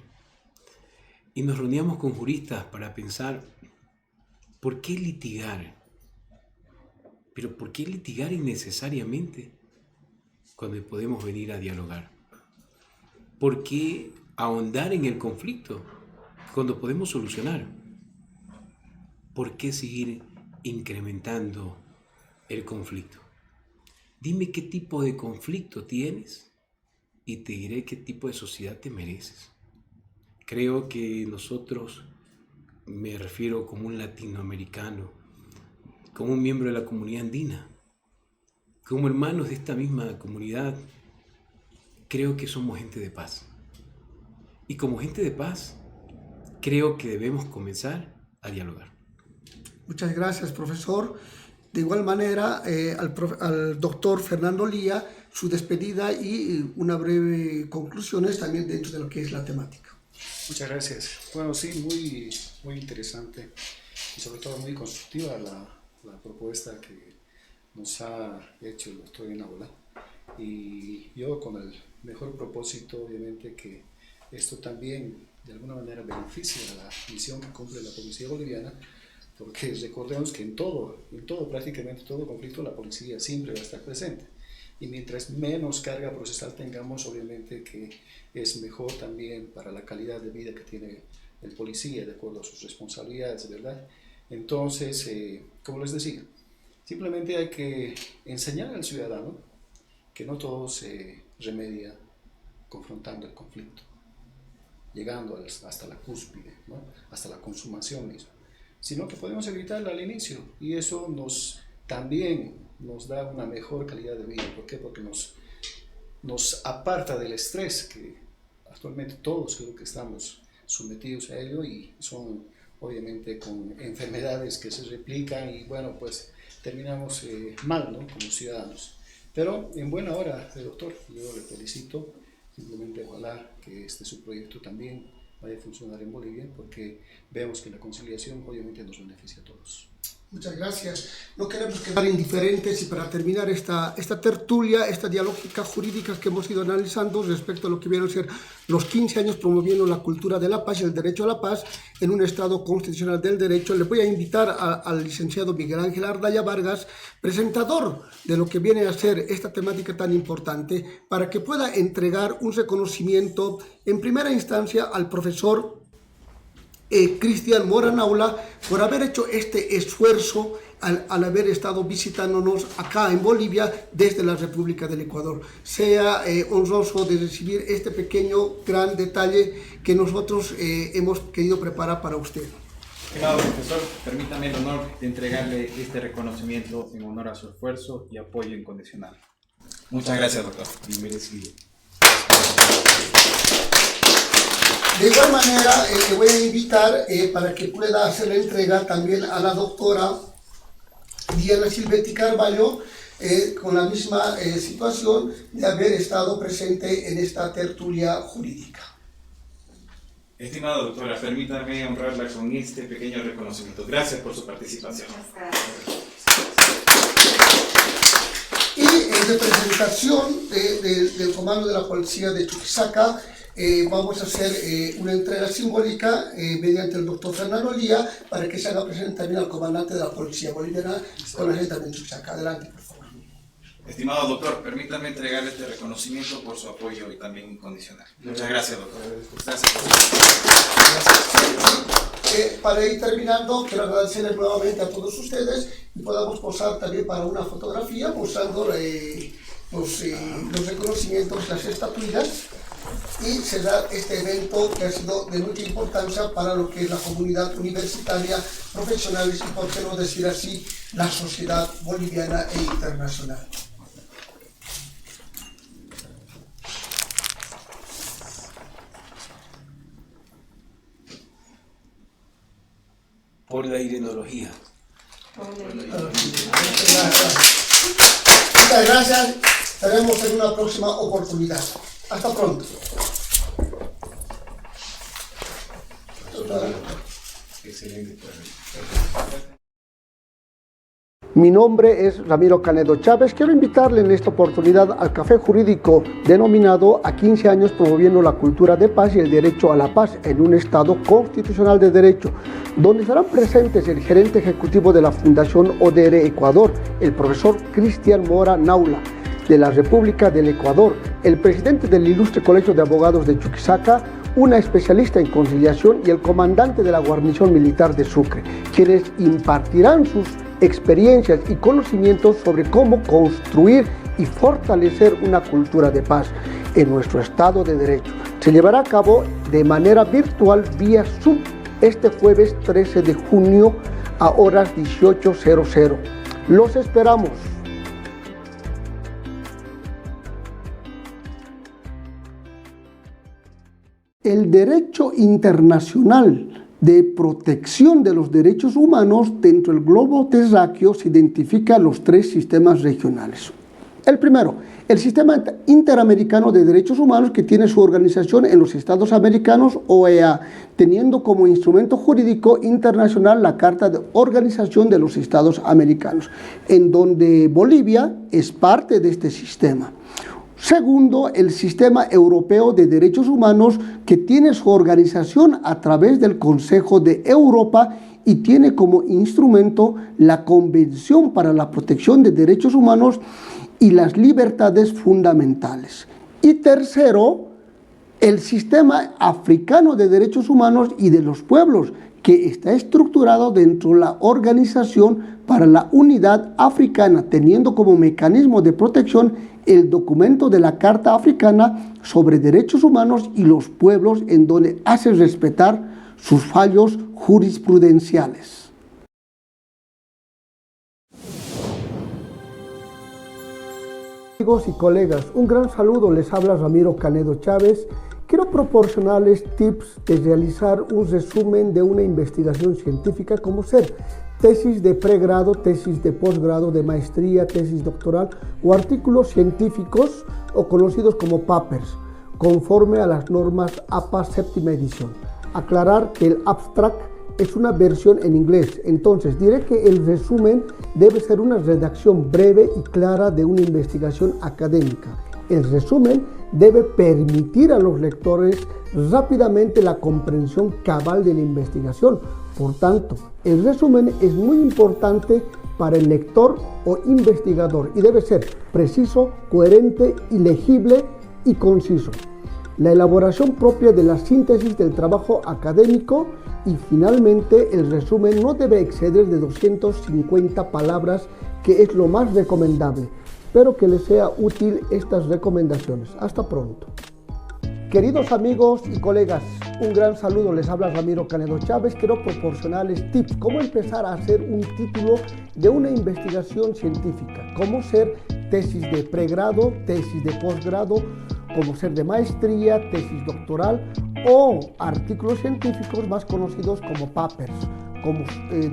Y nos reuníamos con juristas para pensar, ¿por qué litigar? Pero ¿por qué litigar innecesariamente cuando podemos venir a dialogar? ¿Por qué ahondar en el conflicto cuando podemos solucionar? ¿Por qué seguir incrementando el conflicto? Dime qué tipo de conflicto tienes y te diré qué tipo de sociedad te mereces. Creo que nosotros, me refiero como un latinoamericano, como un miembro de la comunidad andina, como hermanos de esta misma comunidad, creo que somos gente de paz. Y como gente de paz, creo que debemos comenzar a dialogar. Muchas gracias, profesor. De igual manera, al doctor Fernando Lía, su despedida y una breve conclusiones también dentro de lo que es la temática. Muchas gracias. Bueno, sí, muy interesante y sobre todo muy constructiva la propuesta que nos ha hecho el doctor Naula. Y yo con el mejor propósito, obviamente, que esto también de alguna manera beneficia a la misión que cumple la policía boliviana, porque recordemos que en todo, prácticamente todo conflicto, la policía siempre va a estar presente. Y mientras menos carga procesal tengamos, obviamente que es mejor también para la calidad de vida que tiene el policía, de acuerdo a sus responsabilidades, ¿verdad? Entonces, como les decía, simplemente hay que enseñar al ciudadano que no todo se remedia confrontando el conflicto, llegando hasta la cúspide, ¿no? Hasta la consumación misma, sino que podemos evitarla al inicio y eso también nos da una mejor calidad de vida. ¿Por qué? Porque nos aparta del estrés que actualmente todos creo que estamos sometidos a ello y son obviamente con enfermedades que se replican y bueno, pues terminamos mal, ¿no? Como ciudadanos. Pero en buena hora, doctor, yo le felicito. Simplemente ojalá que su proyecto también vaya a funcionar en Bolivia, porque vemos que la conciliación obviamente nos beneficia a todos. Muchas gracias. No queremos quedar indiferentes y para terminar esta tertulia, esta dialógica jurídica que hemos ido analizando respecto a lo que vienen a ser los 15 años promoviendo la cultura de la paz y el derecho a la paz en un Estado constitucional del derecho, le voy a invitar al licenciado Miguel Ángel Ardaya Vargas, presentador de lo que viene a ser esta temática tan importante, para que pueda entregar un reconocimiento en primera instancia al profesor Cristian Mora Naula por haber hecho este esfuerzo al haber estado visitándonos acá en Bolivia desde la República del Ecuador. Sea honroso de recibir este pequeño gran detalle que nosotros hemos querido preparar para usted. Estimado profesor, permítame el honor de entregarle este reconocimiento en honor a su esfuerzo y apoyo incondicional. Muchas gracias, doctor. Bien merecido. De igual manera, le voy a invitar para que pueda hacer la entrega también a la doctora Diana Silvetti Carballo, con la misma situación de haber estado presente en esta tertulia jurídica. Estimada doctora, permítame honrarla con este pequeño reconocimiento. Gracias por su participación. Y en representación del comando de la policía de Chuquisaca, vamos a hacer una entrega simbólica mediante el doctor Fernando Lía para que se haga presente también al comandante de la policía boliviana con la gente de Chuquisaca. Adelante, por favor. Estimado doctor, permítame entregarle este reconocimiento por su apoyo y también incondicional. Muchas gracias, doctor. Gracias. Para ir terminando, quiero agradecerles nuevamente a todos ustedes y podamos posar también para una fotografía mostrando los reconocimientos, las estatuillas, y cerrar este evento que ha sido de mucha importancia para lo que es la comunidad universitaria, profesionales y, por qué no decir así, la sociedad boliviana e internacional. Por la irenología. Muchas gracias. Estaremos en una próxima oportunidad. Hasta pronto. Excelente. Mi nombre es Ramiro Canedo Chávez. Quiero invitarle en esta oportunidad al café jurídico denominado A 15 años promoviendo la cultura de paz y el derecho a la paz en un Estado constitucional de derecho, donde estarán presentes el gerente ejecutivo de la Fundación ODR Ecuador, el profesor Cristian Mora Naula, de la República del Ecuador, el presidente del Ilustre Colegio de Abogados de Chuquisaca, una especialista en conciliación y el comandante de la guarnición militar de Sucre, quienes impartirán sus experiencias y conocimientos sobre cómo construir y fortalecer una cultura de paz en nuestro Estado de Derecho. Se llevará a cabo de manera virtual vía Zoom este jueves 13 de junio a horas 18:00. Los esperamos. El derecho internacional de protección de los derechos humanos dentro del globo terráqueo se identifica los tres sistemas regionales. El primero, el Sistema Interamericano de Derechos Humanos, que tiene su organización en los Estados Americanos, OEA, teniendo como instrumento jurídico internacional la Carta de Organización de los Estados Americanos, en donde Bolivia es parte de este sistema. Segundo, el Sistema Europeo de Derechos Humanos, que tiene su organización a través del Consejo de Europa y tiene como instrumento la Convención para la Protección de Derechos Humanos y las Libertades Fundamentales. Y tercero, el Sistema Africano de Derechos Humanos y de los Pueblos, que está estructurado dentro de la Organización para la Unidad Africana, teniendo como mecanismo de protección el documento de la Carta Africana sobre Derechos Humanos y los Pueblos, en donde hace respetar sus fallos jurisprudenciales. Amigos y colegas, un gran saludo, les habla Ramiro Canedo Chávez, quiero proporcionarles tips de realizar un resumen de una investigación científica, como ser tesis de pregrado, tesis de posgrado, de maestría, tesis doctoral o artículos científicos o conocidos como papers, conforme a las normas APA séptima edición. Aclarar que el abstract es una versión en inglés, entonces diré que el resumen debe ser una redacción breve y clara de una investigación académica. El resumen debe permitir a los lectores rápidamente la comprensión cabal de la investigación. Por tanto, el resumen es muy importante para el lector o investigador y debe ser preciso, coherente, legible y conciso. La elaboración propia de la síntesis del trabajo académico y finalmente el resumen no debe exceder de 250 palabras, que es lo más recomendable. Espero que les sea útil estas recomendaciones. Hasta pronto. Queridos amigos y colegas, un gran saludo. Les habla Ramiro Canedo Chávez. Quiero proporcionarles tips. Cómo empezar a hacer un título de una investigación científica. Cómo ser tesis de pregrado, tesis de posgrado, cómo ser de maestría, tesis doctoral o artículos científicos más conocidos como papers, como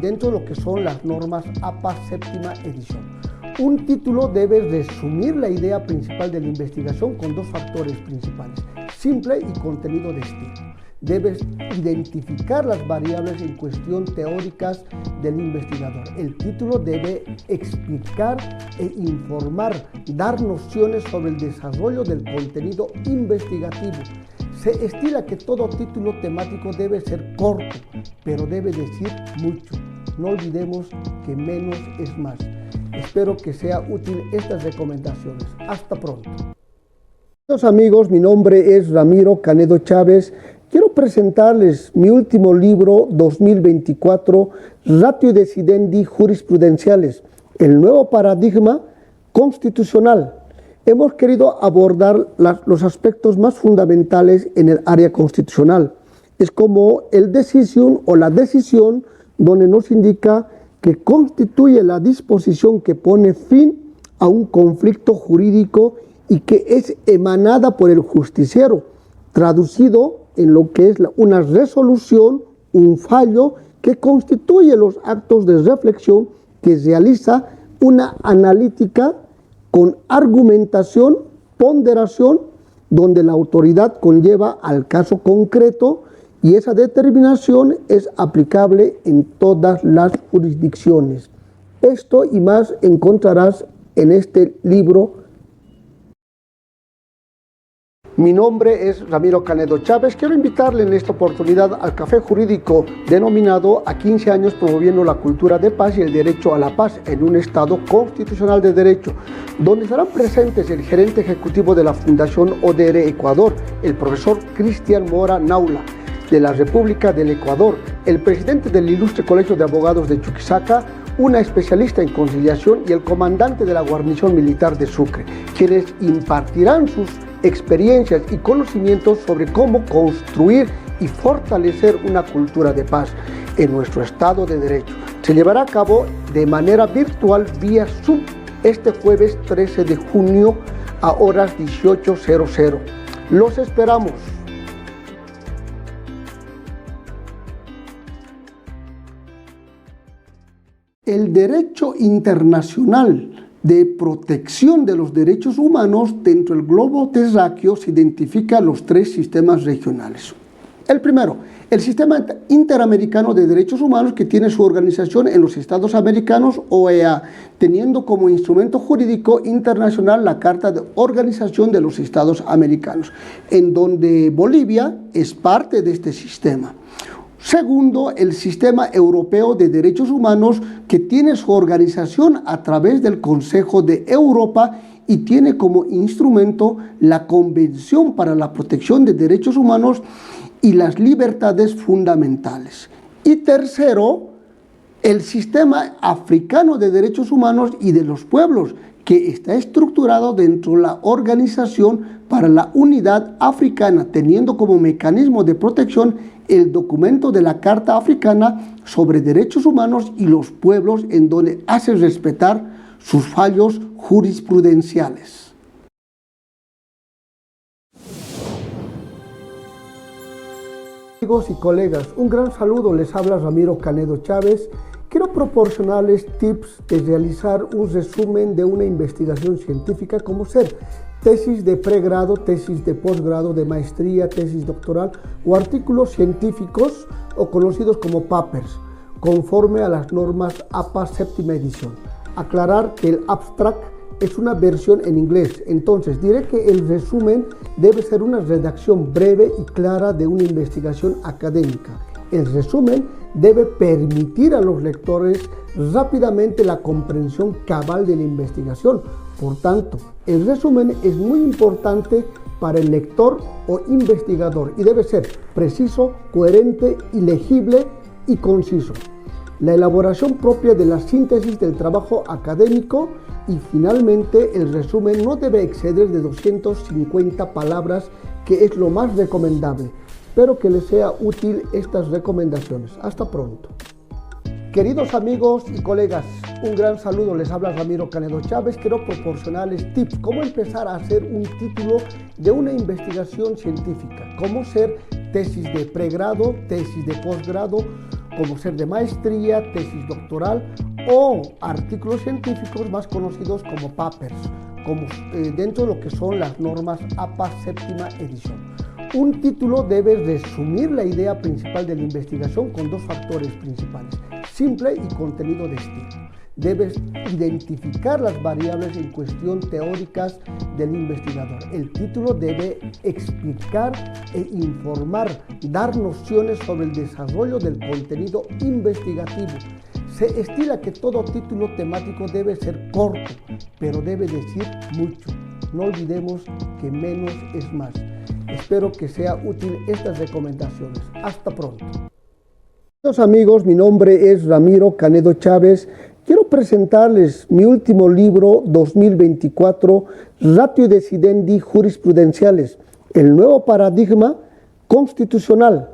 dentro de lo que son las normas APA séptima edición. Un título debe resumir la idea principal de la investigación con dos factores principales: simple y contenido de estilo. Debes identificar las variables en cuestión teóricas del investigador. El título debe explicar e informar, dar nociones sobre el desarrollo del contenido investigativo. Se estila que todo título temático debe ser corto, pero debe decir mucho. No olvidemos que menos es más. Espero que sea útil estas recomendaciones. Hasta pronto. Queridos amigos, mi nombre es Ramiro Canedo Chávez. Quiero presentarles mi último libro 2024, Ratio Decidendi Jurisprudenciales, el nuevo paradigma constitucional. Hemos querido abordar los aspectos más fundamentales en el área constitucional. Es como el decision o la decisión, donde nos indica que constituye la disposición que pone fin a un conflicto jurídico y que es emanada por el justiciero, traducido en lo que es una resolución, un fallo que constituye los actos de reflexión que realiza una analítica con argumentación, ponderación, donde la autoridad conlleva al caso concreto y esa determinación es aplicable en todas las jurisdicciones. Esto y más encontrarás en este libro. Mi nombre es Ramiro Canedo Chávez. Quiero invitarle en esta oportunidad al café jurídico denominado A 15 años promoviendo la cultura de paz y el derecho a la paz en un Estado constitucional de derecho, donde estarán presentes el gerente ejecutivo de la Fundación ODR Ecuador, el profesor Cristian Mora Naula, de la República del Ecuador, el presidente del Ilustre Colegio de Abogados de Chuquisaca, una especialista en conciliación y el comandante de la guarnición militar de Sucre, quienes impartirán sus experiencias y conocimientos sobre cómo construir y fortalecer una cultura de paz en nuestro Estado de Derecho. Se llevará a cabo de manera virtual vía Zoom este jueves 13 de junio a horas 18:00. Los esperamos. El derecho internacional de protección de los derechos humanos dentro del globo terráqueo se identifica los tres sistemas regionales. El primero, el Sistema Interamericano de Derechos Humanos, que tiene su organización en los Estados Americanos, OEA, teniendo como instrumento jurídico internacional la Carta de Organización de los Estados Americanos, en donde Bolivia es parte de este sistema. Segundo, el Sistema Europeo de Derechos Humanos, que tiene su organización a través del Consejo de Europa y tiene como instrumento la Convención para la Protección de Derechos Humanos y las Libertades Fundamentales. Y tercero, el Sistema Africano de Derechos Humanos y de los Pueblos, que está estructurado dentro de la Organización para la Unidad Africana, teniendo como mecanismo de protección el documento de la Carta Africana sobre Derechos Humanos y los Pueblos, en donde hace respetar sus fallos jurisprudenciales. amigos y colegas, un gran saludo, les habla Ramiro Canedo Chávez. Quiero proporcionarles tips de realizar un resumen de una investigación científica como ser tesis de pregrado, tesis de posgrado, de maestría, tesis doctoral o artículos científicos o conocidos como papers, conforme a las normas APA séptima edición. Aclarar que el abstract es una versión en inglés, entonces diré que el resumen debe ser una redacción breve y clara de una investigación académica. El resumen debe permitir a los lectores rápidamente la comprensión cabal de la investigación. Por tanto, el resumen es muy importante para el lector o investigador y debe ser preciso, coherente, legible y conciso. La elaboración propia de la síntesis del trabajo académico y finalmente el resumen no debe exceder de 250 palabras, que es lo más recomendable. Espero que les sea útil estas recomendaciones. Hasta pronto. Queridos amigos y colegas, un gran saludo, les habla Ramiro Canedo Chávez. Quiero proporcionarles tips, cómo empezar a hacer un título de una investigación científica, cómo ser tesis de pregrado, tesis de posgrado, cómo ser de maestría, tesis doctoral o artículos científicos más conocidos como papers, como dentro de lo que son las normas APA séptima edición. Un título debe resumir la idea principal de la investigación con dos factores principales: simple y contenido de estilo. Debes identificar las variables en cuestión teóricas del investigador. El título debe explicar e informar, dar nociones sobre el desarrollo del contenido investigativo. Se estila que todo título temático debe ser corto, pero debe decir mucho. No olvidemos que menos es más. Espero que sea útil estas recomendaciones. Hasta pronto. Queridos amigos, mi nombre es Ramiro Canedo Chávez. Quiero presentarles mi último libro 2024, Ratio Decidendi Jurisprudenciales, el nuevo paradigma constitucional.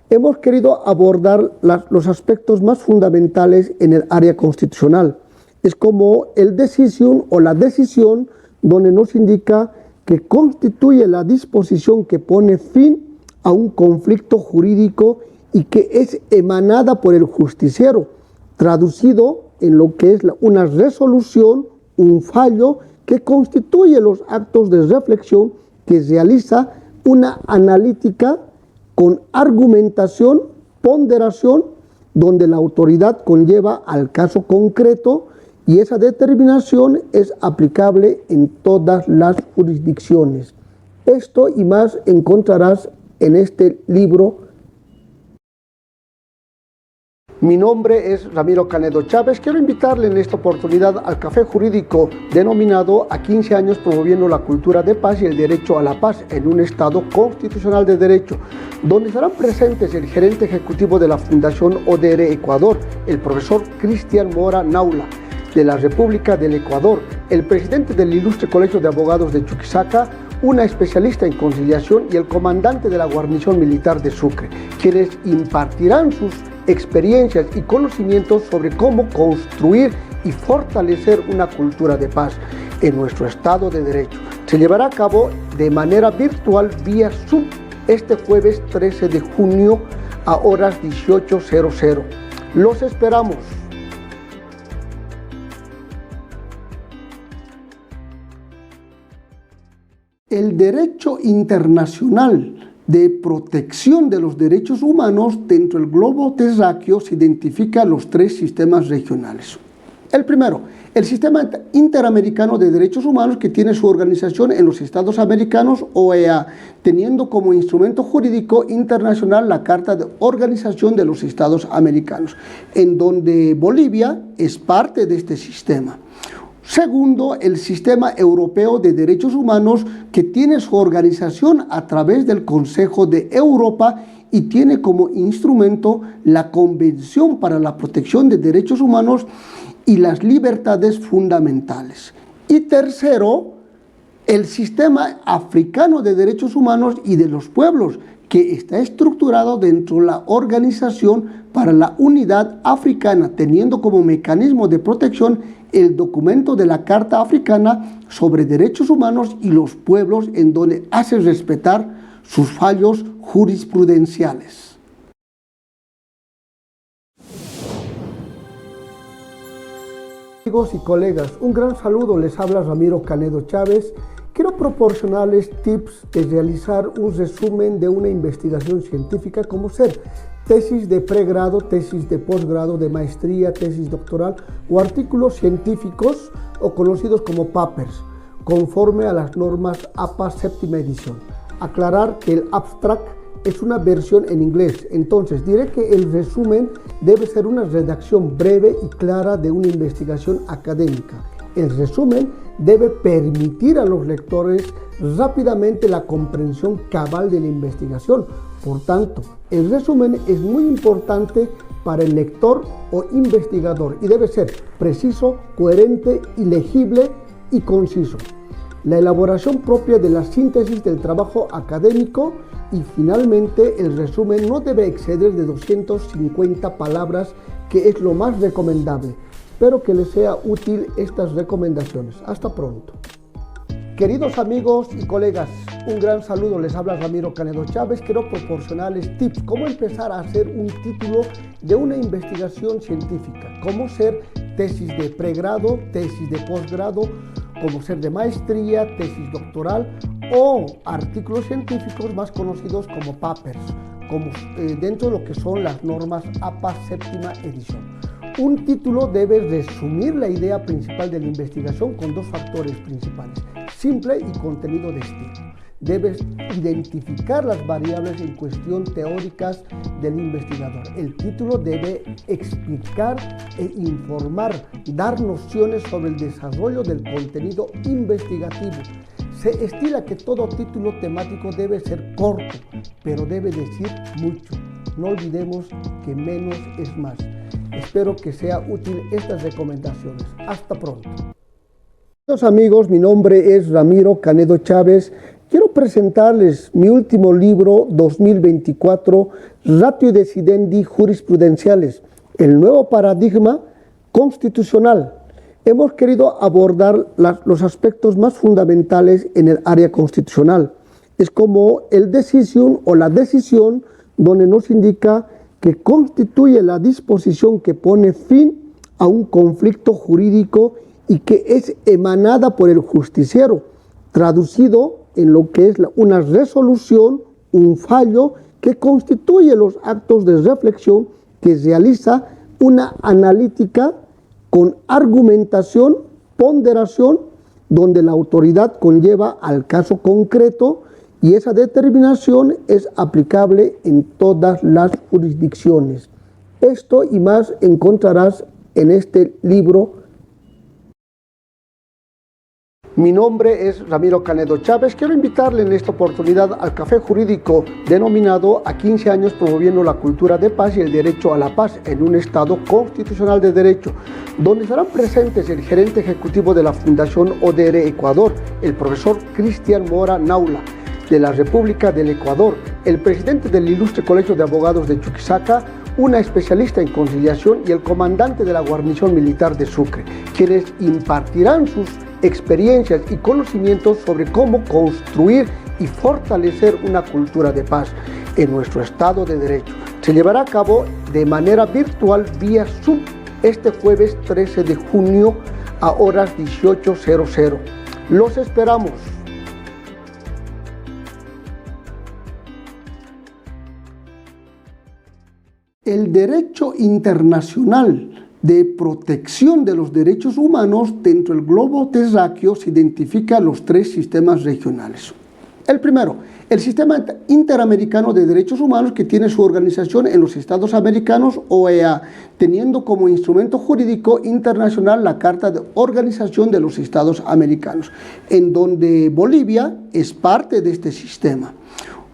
Hemos querido abordar los aspectos más fundamentales en el área constitucional. Es como el decision o la decisión, donde nos indica que constituye la disposición que pone fin a un conflicto jurídico y que es emanada por el justiciero, traducido en lo que es una resolución, un fallo que constituye los actos de reflexión que realiza una analítica con argumentación, ponderación, donde la autoridad conlleva al caso concreto y esa determinación es aplicable en todas las jurisdicciones. Esto y más encontrarás en este libro. Mi nombre es Ramiro Canedo Chávez. Quiero invitarle en esta oportunidad al café jurídico denominado A 15 años promoviendo la cultura de paz y el derecho a la paz en un Estado constitucional de derecho, donde estarán presentes el gerente ejecutivo de la Fundación ODR Ecuador, el profesor Cristian Mora Naula, de la República del Ecuador, el presidente del Ilustre Colegio de Abogados de Chuquisaca, una especialista en conciliación y el comandante de la guarnición militar de Sucre, quienes impartirán sus experiencias y conocimientos sobre cómo construir y fortalecer una cultura de paz en nuestro Estado de Derecho. Se llevará a cabo de manera virtual vía Zoom este jueves 13 de junio a horas 18:00. Los esperamos. El derecho internacional de protección de los derechos humanos dentro del globo terráqueo se identifica los tres sistemas regionales. El primero, el Sistema Interamericano de Derechos Humanos, que tiene su organización en los Estados Americanos, OEA, teniendo como instrumento jurídico internacional la Carta de Organización de los Estados Americanos, en donde Bolivia es parte de este sistema. Segundo, el Sistema Europeo de Derechos Humanos, que tiene su organización a través del Consejo de Europa y tiene como instrumento la Convención para la Protección de Derechos Humanos y las Libertades Fundamentales. Y tercero, el Sistema Africano de Derechos Humanos y de los Pueblos, que está estructurado dentro de la Organización para la Unidad Africana, teniendo como mecanismo de protección el documento de la Carta Africana sobre Derechos Humanos y los Pueblos, en donde hace respetar sus fallos jurisprudenciales. Amigos y colegas, un gran saludo, les habla Ramiro Canedo Chávez. Quiero proporcionarles tips de realizar un resumen de una investigación científica, como ser tesis de pregrado, tesis de posgrado, de maestría, tesis doctoral o artículos científicos o conocidos como papers, conforme a las normas APA séptima edición. Aclarar que el abstract es una versión en inglés, entonces diré que el resumen debe ser una redacción breve y clara de una investigación académica. El resumen debe permitir a los lectores rápidamente la comprensión cabal de la investigación. Por tanto, el resumen es muy importante para el lector o investigador y debe ser preciso, coherente, legible y conciso. La elaboración propia de la síntesis del trabajo académico y finalmente el resumen no debe exceder de 250 palabras, que es lo más recomendable. Espero que les sea útil estas recomendaciones. Hasta pronto. Queridos amigos y colegas, un gran saludo, les habla Ramiro Canedo Chávez. Quiero proporcionarles tips, cómo empezar a hacer un título de una investigación científica, cómo ser tesis de pregrado, tesis de posgrado, cómo ser de maestría, tesis doctoral o artículos científicos más conocidos como papers, como dentro de lo que son las normas APA séptima edición. Un título debe resumir la idea principal de la investigación con dos factores principales: simple y contenido de estilo. Debes identificar las variables en cuestión teóricas del investigador. El título debe explicar e informar, dar nociones sobre el desarrollo del contenido investigativo. Se estila que todo título temático debe ser corto, pero debe decir mucho. No olvidemos que menos es más. Espero que sea útil estas recomendaciones. Hasta pronto. Queridos amigos, mi nombre es Ramiro Canedo Chávez. Quiero presentarles mi último libro 2024, Ratio Decidendi Jurisprudenciales, el nuevo paradigma constitucional. Hemos querido abordar los aspectos más fundamentales en el área constitucional. Es como el decision o la decisión, donde nos indica que constituye la disposición que pone fin a un conflicto jurídico y que es emanada por el justiciero, traducido en lo que es una resolución, un fallo que constituye los actos de reflexión que realiza una analítica con argumentación, ponderación, donde la autoridad conlleva al caso concreto y esa determinación es aplicable en todas las jurisdicciones. Esto y más encontrarás en este libro. Mi nombre es Ramiro Canedo Chávez. Quiero invitarle en esta oportunidad al café jurídico denominado A 15 años promoviendo la cultura de paz y el derecho a la paz en un Estado constitucional de derecho, donde estarán presentes el gerente ejecutivo de la Fundación ODR Ecuador, el profesor Cristian Mora Naula, de la República del Ecuador, el presidente del Ilustre Colegio de Abogados de Chuquisaca, una especialista en conciliación y el comandante de la guarnición militar de Sucre, quienes impartirán sus experiencias y conocimientos sobre cómo construir y fortalecer una cultura de paz en nuestro Estado de Derecho. Se llevará a cabo de manera virtual vía Zoom este jueves 13 de junio a horas 18:00. Los esperamos. El derecho internacional de protección de los derechos humanos dentro del globo terráqueo se identifica los tres sistemas regionales. El primero, el Sistema Interamericano de Derechos Humanos, que tiene su organización en los Estados Americanos, OEA, teniendo como instrumento jurídico internacional la Carta de Organización de los Estados Americanos, en donde Bolivia es parte de este sistema.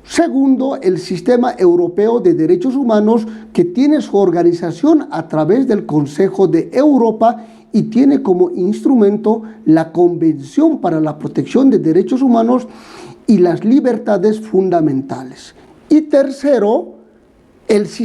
Segundo, el Sistema Europeo de Derechos Humanos, que tiene su organización a través del Consejo de Europa y tiene como instrumento la Convención para la Protección de Derechos Humanos y las Libertades Fundamentales. Y tercero, el sistema